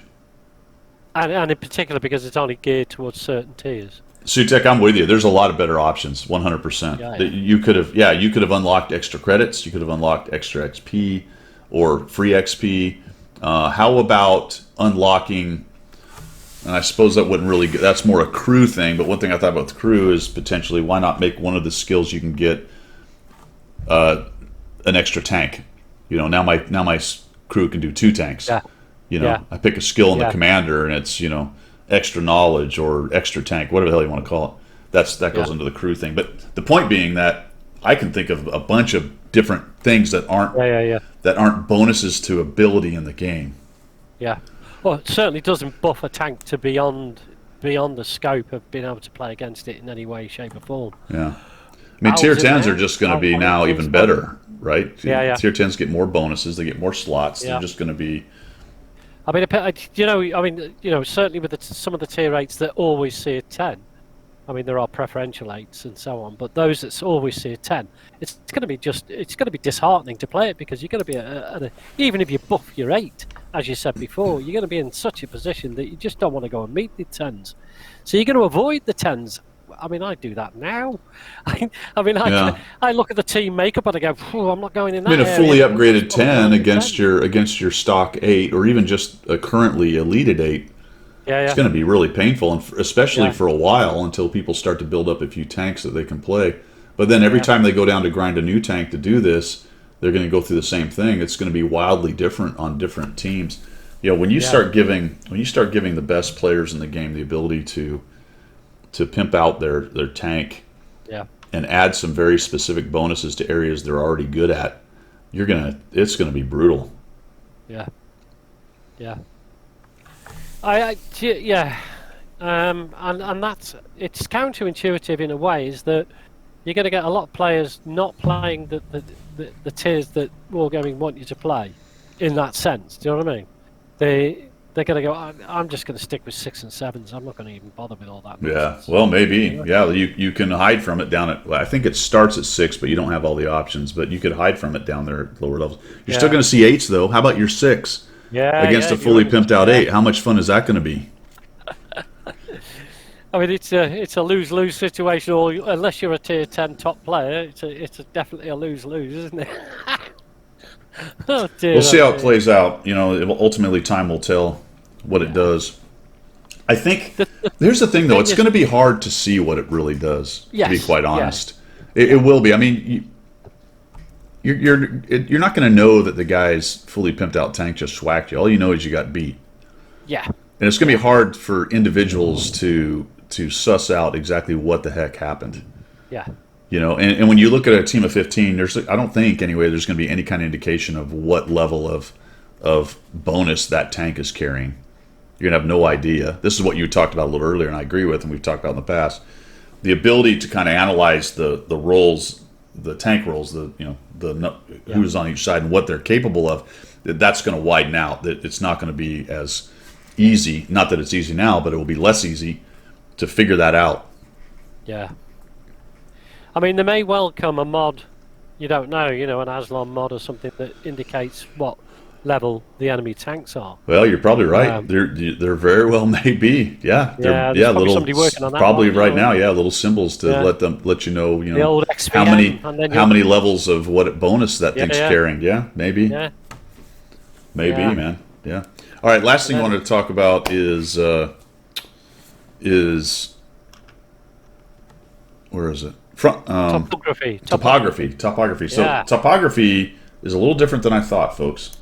Speaker 2: And in particular because it's only geared towards certain tiers.
Speaker 1: Sutek, I'm with you. There's a lot of better options, 100%.
Speaker 2: Yeah.
Speaker 1: You could have unlocked extra credits. You could have unlocked extra XP or free XP. How about unlocking? And I suppose that wouldn't really. That's more a crew thing. But one thing I thought about the crew is potentially why not make one of the skills you can get an extra tank. You know, now my crew can do 2 tanks.
Speaker 2: Yeah.
Speaker 1: You know, I pick a skill in the commander, and it's extra knowledge or extra tank, whatever the hell you want to call it. That goes into the crew thing. But the point being that I can think of a bunch of different things that aren't bonuses to ability in the game.
Speaker 2: Yeah. Well, it certainly doesn't buff a tank to beyond the scope of being able to play against it in any way, shape, or form.
Speaker 1: Yeah. I mean, tier 10s are just going to be now even better, right?
Speaker 2: Yeah.
Speaker 1: Tier 10s get more bonuses. They get more slots. They're just going to be...
Speaker 2: I mean, certainly with some of the tier 8s that always see a 10. I mean, there are preferential 8s and so on, but those that always see a 10, it's going to be disheartening to play it because you're going to be even if you buff your 8, as you said before, you're going to be in such a position that you just don't want to go and meet the 10s. So you're going to avoid the 10s. I mean, I do that now. I look at the team makeup and I go, I'm not going in that.
Speaker 1: I mean, a fully upgraded 10 against your stock 8, or even just a currently elite 8. It's going to be really painful, and especially for a while until people start to build up a few tanks that they can play. But then every time they go down to grind a new tank to do this, they're going to go through the same thing. It's going to be wildly different on different teams. When you start giving the best players in the game the ability to pimp out their tank and add some very specific bonuses to areas they're already good at, it's gonna be brutal.
Speaker 2: Yeah. And that's it's counterintuitive in a way, is that you're going to get a lot of players not playing the tiers that Wargaming want you to play in that sense. Do you know what I mean? They're going to go, I'm just going to stick with 6 and 7s. I'm not going to even bother with all that nonsense.
Speaker 1: Well, maybe. Yeah, you can hide from it down at, I think it starts at 6, but you don't have all the options. But you could hide from it down there at lower levels. You're still going to see 8s, though. How about your 6 against a fully pimped out 8? How much fun is that going to be?
Speaker 2: I mean, it's a lose-lose situation, or unless you're a tier 10 top player, it's definitely a lose-lose, isn't it?
Speaker 1: We'll see how it plays out. Ultimately time will tell what it does. I think here's the thing, though. It's going to be hard to see what it really does.
Speaker 2: Yes,
Speaker 1: to be quite honest, it will be. I mean, you're not going to know that the guy's fully pimped out tank just swacked you. All you know is you got beat.
Speaker 2: Yeah.
Speaker 1: And it's going to be hard for individuals to suss out exactly what the heck happened.
Speaker 2: Yeah.
Speaker 1: You know, and when you look at a team of 15, I don't think anyway there's going to be any kind of indication of what level of bonus that tank is carrying. You're going to have no idea. This is what you talked about a little earlier, and I agree with, and we've talked about in the past. The ability to kind of analyze the roles, the tank roles, who's on each side and what they're capable of, that's going to widen out. That it's not going to be as easy. Not that it's easy now, but it will be less easy to figure that out.
Speaker 2: Yeah. I mean, there may well come a mod, you don't know, an Aslan mod or something that indicates what level the enemy tanks are.
Speaker 1: Well, you're probably right. There very well may be. Yeah.
Speaker 2: There's
Speaker 1: little
Speaker 2: somebody working on that
Speaker 1: probably
Speaker 2: one,
Speaker 1: right now. Yeah, little symbols to let you know.
Speaker 2: The old
Speaker 1: how
Speaker 2: XVM,
Speaker 1: many levels of what bonus that thing's carrying. Yeah, maybe.
Speaker 2: Yeah.
Speaker 1: Maybe, man. Yeah. All right. Last thing I wanted to talk about is where is it?
Speaker 2: Topography.
Speaker 1: So topography is a little different than I thought, folks.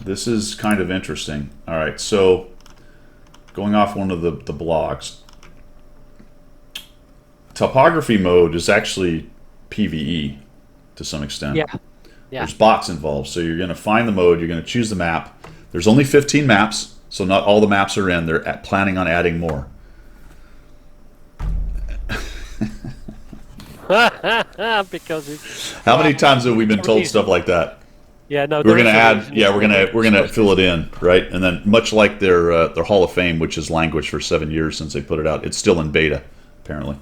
Speaker 1: This is kind of interesting. All right, so going off one of the blogs, topography mode is actually PvE to some extent.
Speaker 2: Yeah.
Speaker 1: There's bots involved, so you're going to find the mode, you're going to choose the map. There's only 15 maps, so not all the maps are in. They're planning on adding more.
Speaker 2: Because it's
Speaker 1: how many times have we been told stuff like that?
Speaker 2: Yeah, no.
Speaker 1: We're gonna add. Yeah, we're gonna fill it in, right? And then much like their Hall of Fame, which has languished for 7 years since they put it out, it's still in beta, apparently.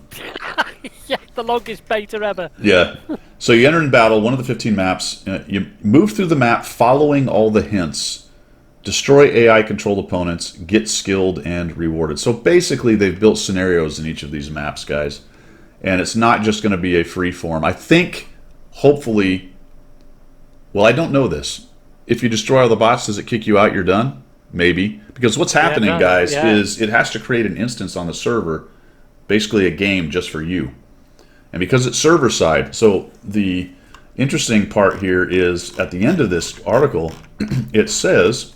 Speaker 2: Yeah, the longest beta ever.
Speaker 1: Yeah. So you enter in battle, one of the 15 maps. You move through the map, following all the hints. Destroy AI-controlled opponents, get skilled and rewarded. So basically, they've built scenarios in each of these maps, guys. And it's not just going to be a free form. I think, hopefully, well, I don't know this. If you destroy all the bots, does it kick you out? You're done? Maybe. Because what's happening, guys, is it has to create an instance on the server, basically a game just for you. And because it's server side, so the interesting part here is at the end of this article, it says,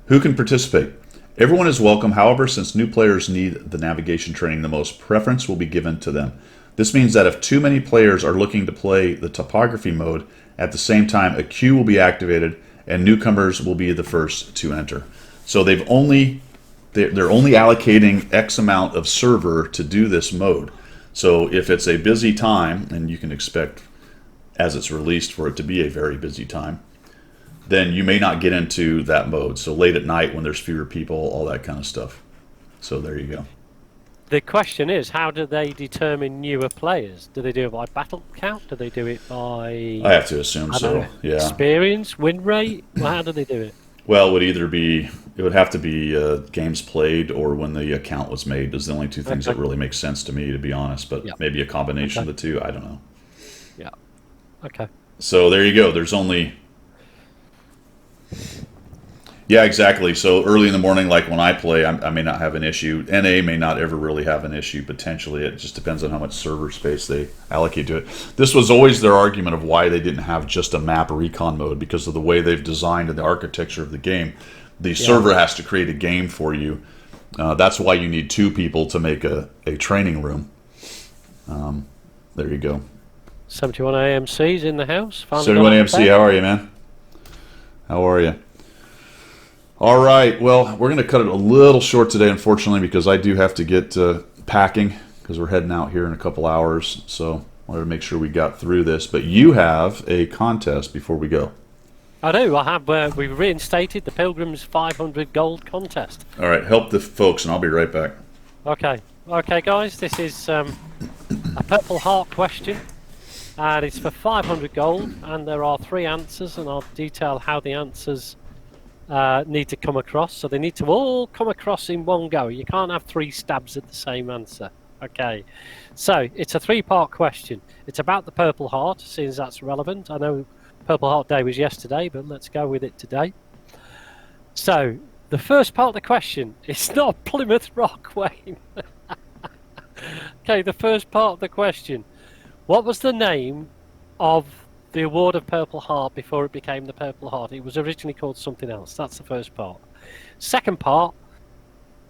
Speaker 1: who can participate? Everyone is welcome, however, since new players need the navigation training the most, preference will be given to them. This means that if too many players are looking to play the topography mode, at the same time a queue will be activated and newcomers will be the first to enter. So they're only allocating X amount of server to do this mode. So if it's a busy time, and you can expect as it's released for it to be a very busy time, then you may not get into that mode. So late at night when there's fewer people, all that kind of stuff. So there you go.
Speaker 2: The question is, how do they determine newer players? Do they do it by battle count? Do they do it by...
Speaker 1: I have to assume so, yeah.
Speaker 2: Experience, win rate? Well, how do they do it?
Speaker 1: Well, it would have to be games played or when the account was made. Those are the only two things that really make sense to me, to be honest. But maybe a combination of the two, I don't know.
Speaker 2: Yeah. Okay.
Speaker 1: So there you go. There's only... Yeah, exactly. So early in the morning, like when I play, I may not have an issue. NA may not ever really have an issue, potentially. It just depends on how much server space they allocate to it. This was always their argument of why they didn't have just a map recon mode, because of the way they've designed and the architecture of the game. The server has to create a game for you. That's why you need two people to make a training room. There you go.
Speaker 2: 71 AMC's in the house.
Speaker 1: 71 AMC, how are you, man? How are you? All right, well, we're going to cut it a little short today, unfortunately, because I do have to get packing, because we're heading out here in a couple hours. So I wanted to make sure we got through this. But you have a contest before we go.
Speaker 2: I do. I have. We've reinstated the Pilgrim's 500 gold contest.
Speaker 1: All right, help the folks, and I'll be right back.
Speaker 2: Okay. Okay, guys, this is a Purple Heart question. And it's for 500 gold, and there are 3 answers, and I'll detail how the answers need to come across. So they need to all come across in one go. You can't have 3 stabs at the same answer. Okay, so it's a 3-part question. It's about the Purple Heart, since that's relevant. I know Purple Heart Day was yesterday, but let's go with it today. So, The first part of the question, it's not Plymouth Rock, Wayne. Okay, the first part of the question. What was the name of the award of Purple Heart before it became the Purple Heart? It was originally called something else. That's the first part. Second part,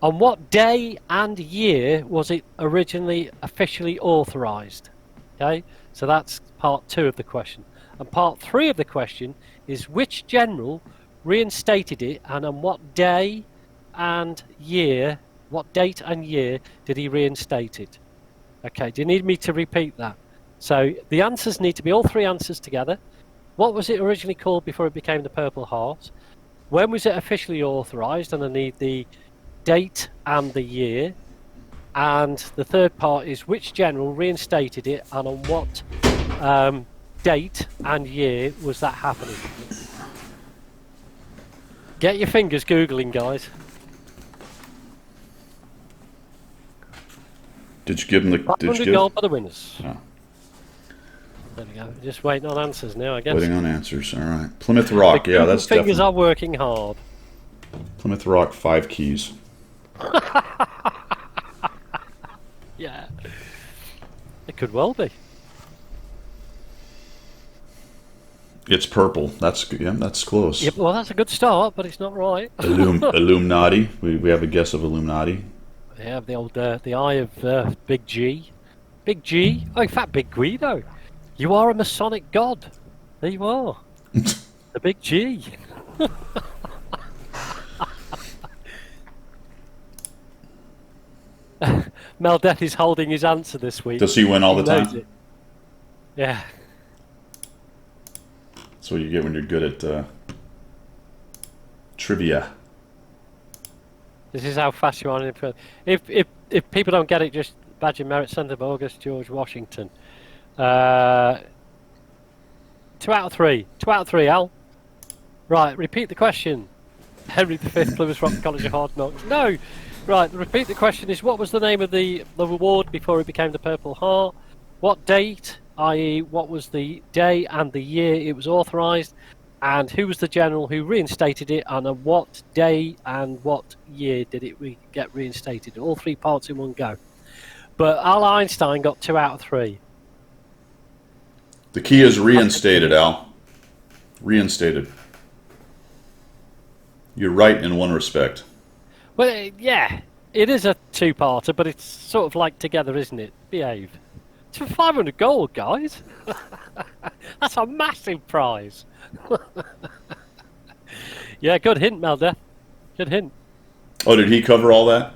Speaker 2: on what day and year was it originally officially authorised? Okay, so that's part 2 of the question. And part 3 of the question is which general reinstated it, and on what day and year, what date and year did he reinstate it? Okay, do you need me to repeat that? So the answers need to be all 3 answers together. What was it originally called before it became the Purple Heart? When was it officially authorised? And I need the date and the year. And the third part is which general reinstated it, and on what date and year was that happening? Get your fingers Googling, guys.
Speaker 1: Did you give them the...
Speaker 2: $500 for the winners.
Speaker 1: Oh.
Speaker 2: There we go. Just waiting on answers now, I guess.
Speaker 1: Waiting on answers. All right. Plymouth Rock. Yeah, that's
Speaker 2: fingers
Speaker 1: definitely...
Speaker 2: are working hard.
Speaker 1: Plymouth Rock, 5 keys.
Speaker 2: Yeah. It could well be.
Speaker 1: It's purple. That's close.
Speaker 2: Yep, well, that's a good start, but it's not right.
Speaker 1: Illuminati. We have a guess of Illuminati.
Speaker 2: They have the old the eye of Big G. Big G? Oh, in fact, Big Guido. You are a Masonic god. There you are. The Big G. Meldeth is holding his answer this week.
Speaker 1: Does he win all the time?
Speaker 2: It. Yeah.
Speaker 1: That's what you get when you're good at trivia.
Speaker 2: This is how fast you are. If people don't get it, just badge of merit, Senator of August, George Washington. 2 out of 3. 2 out of 3, Al. Right, repeat the question. Henry V, Plymouth Rock College of Hard Knocks. No! Right, repeat the question is what was the name of the award before it became the Purple Heart? What date, i.e. what was the day and the year it was authorised? And who was the general who reinstated it, and on what day and what year did it get reinstated? All 3 parts in one go. But Al Einstein got 2 out of 3.
Speaker 1: The key is reinstated, Al. Reinstated. You're right in one respect.
Speaker 2: Well, yeah, it is a 2-parter, but it's sort of like together, isn't it? Behave. It's for 500 gold, guys. That's a massive prize. Yeah, good hint, Melda. Good hint.
Speaker 1: Oh, did he cover all that?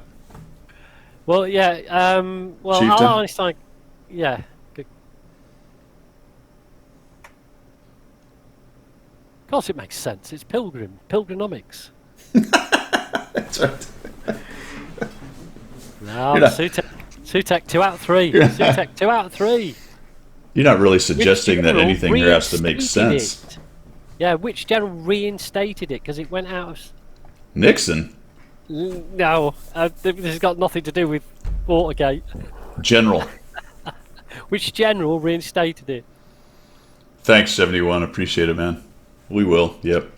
Speaker 2: Well, yeah. Well,
Speaker 1: Chieftain?
Speaker 2: Al Einstein. Yeah. Good. Of course, it makes sense. It's Pilgrinomics.
Speaker 1: That's right.
Speaker 2: No, Sutek 2 out of 3. Sutek 2 out of 3.
Speaker 1: You're not really suggesting that anything here has to make sense.
Speaker 2: It. Yeah, which general reinstated it? Because it went out of...
Speaker 1: Nixon?
Speaker 2: No, this has got nothing to do with Watergate.
Speaker 1: General.
Speaker 2: Which general reinstated it?
Speaker 1: Thanks, 71. Appreciate it, man. We will, yep.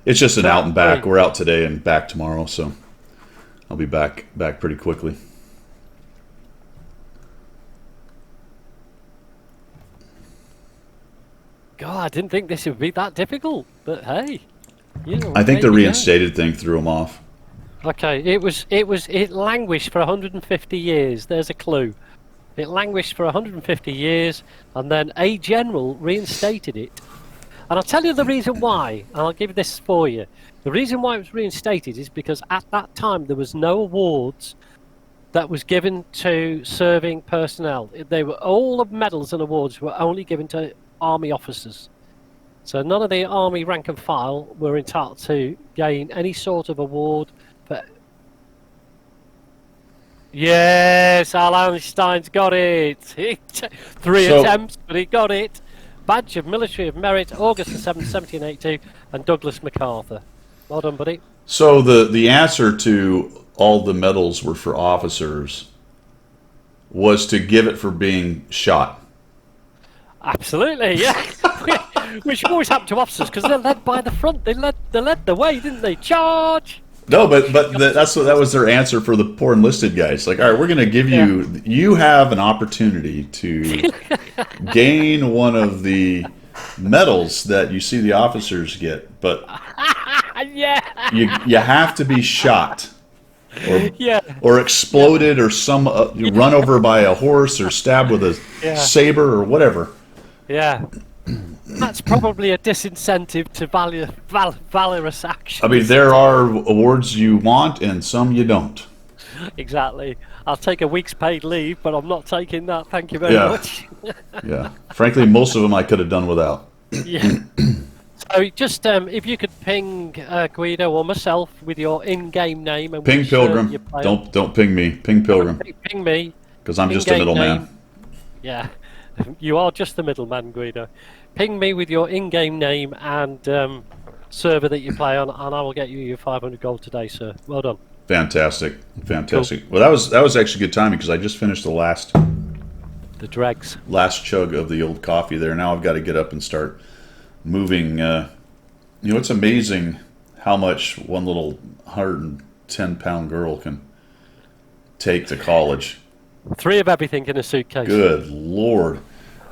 Speaker 1: It's just an out and back. We're out today and back tomorrow, so I'll be back pretty quickly.
Speaker 2: God, I didn't think this would be that difficult, but hey, you know.
Speaker 1: I think the reinstated thing threw him off.
Speaker 2: Okay, it languished for 150 years. There's a clue. It languished for 150 years, and then a general reinstated it. And I'll tell you the reason why, and I'll give this for you. The reason why it was reinstated is because at that time there was no awards that was given to serving personnel. They were all the medals and awards were only given to army officers. So none of the army rank and file were entitled to gain any sort of award for... Yes, Al Einstein's got it. 3 attempts, but he got it. Badge of Military of Merit, August the 7th, 1782, and Douglas MacArthur. Well done, buddy.
Speaker 1: So the answer to all the medals were for officers was to give it for being shot.
Speaker 2: Absolutely, yeah. Which always happened to officers because they're led by the front. They led the way, didn't they? Charge!
Speaker 1: No, but that was their answer for the poor enlisted guys. Like, all right, we're going to give you you have an opportunity to gain one of the medals that you see the officers get, but you have to be shot or exploded or some you run over by a horse or stabbed with a saber or whatever.
Speaker 2: Yeah. That's probably a disincentive to valorous action.
Speaker 1: I mean, there are awards you want and some you don't.
Speaker 2: Exactly. I'll take a week's paid leave, but I'm not taking that. Thank you very much.
Speaker 1: Yeah. Frankly, most of them I could have done without.
Speaker 2: Yeah. So just if you could ping Guido or myself with your in-game name and
Speaker 1: ping Pilgrim. Don't ping me. Ping Pilgrim.
Speaker 2: Ping me.
Speaker 1: Because I'm just a middleman.
Speaker 2: Yeah. You are just the middleman, Guido. Ping me with your in-game name and server that you play on, and I will get you your 500 gold today, sir. Well done.
Speaker 1: Fantastic. Cool. Well, that was actually good timing because I just finished the last chug of the old coffee there. Now I've got to get up and start moving. It's amazing how much one little 110-pound girl can take to college.
Speaker 2: 3 of everything in a suitcase.
Speaker 1: Good Lord.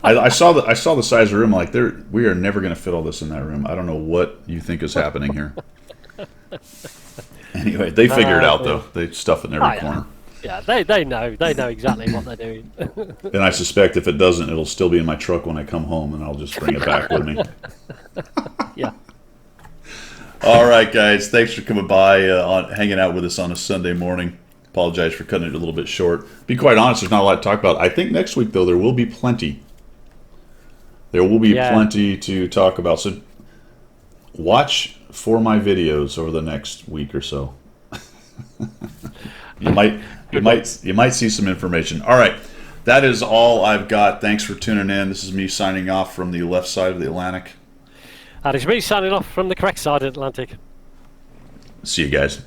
Speaker 1: I saw the size of the room. Like, we are never going to fit all this in that room. I don't know what you think is happening here. Anyway, they figure it out, though. They stuff it in every corner.
Speaker 2: Yeah, they know. They know exactly what they're doing.
Speaker 1: And I suspect if it doesn't, it'll still be in my truck when I come home, and I'll just bring it back with me.
Speaker 2: Yeah.
Speaker 1: All right, guys. Thanks for coming by, hanging out with us on a Sunday morning. Apologize for cutting it a little bit short. Be quite honest, there's not a lot to talk about. I think next week, though, there will be plenty. There will be plenty to talk about. So watch for my videos over the next week or so. You might see some information. All right. That is all I've got. Thanks for tuning in. This is me signing off from the left side of the Atlantic.
Speaker 2: And it's me signing off from the correct side of the Atlantic.
Speaker 1: See you guys.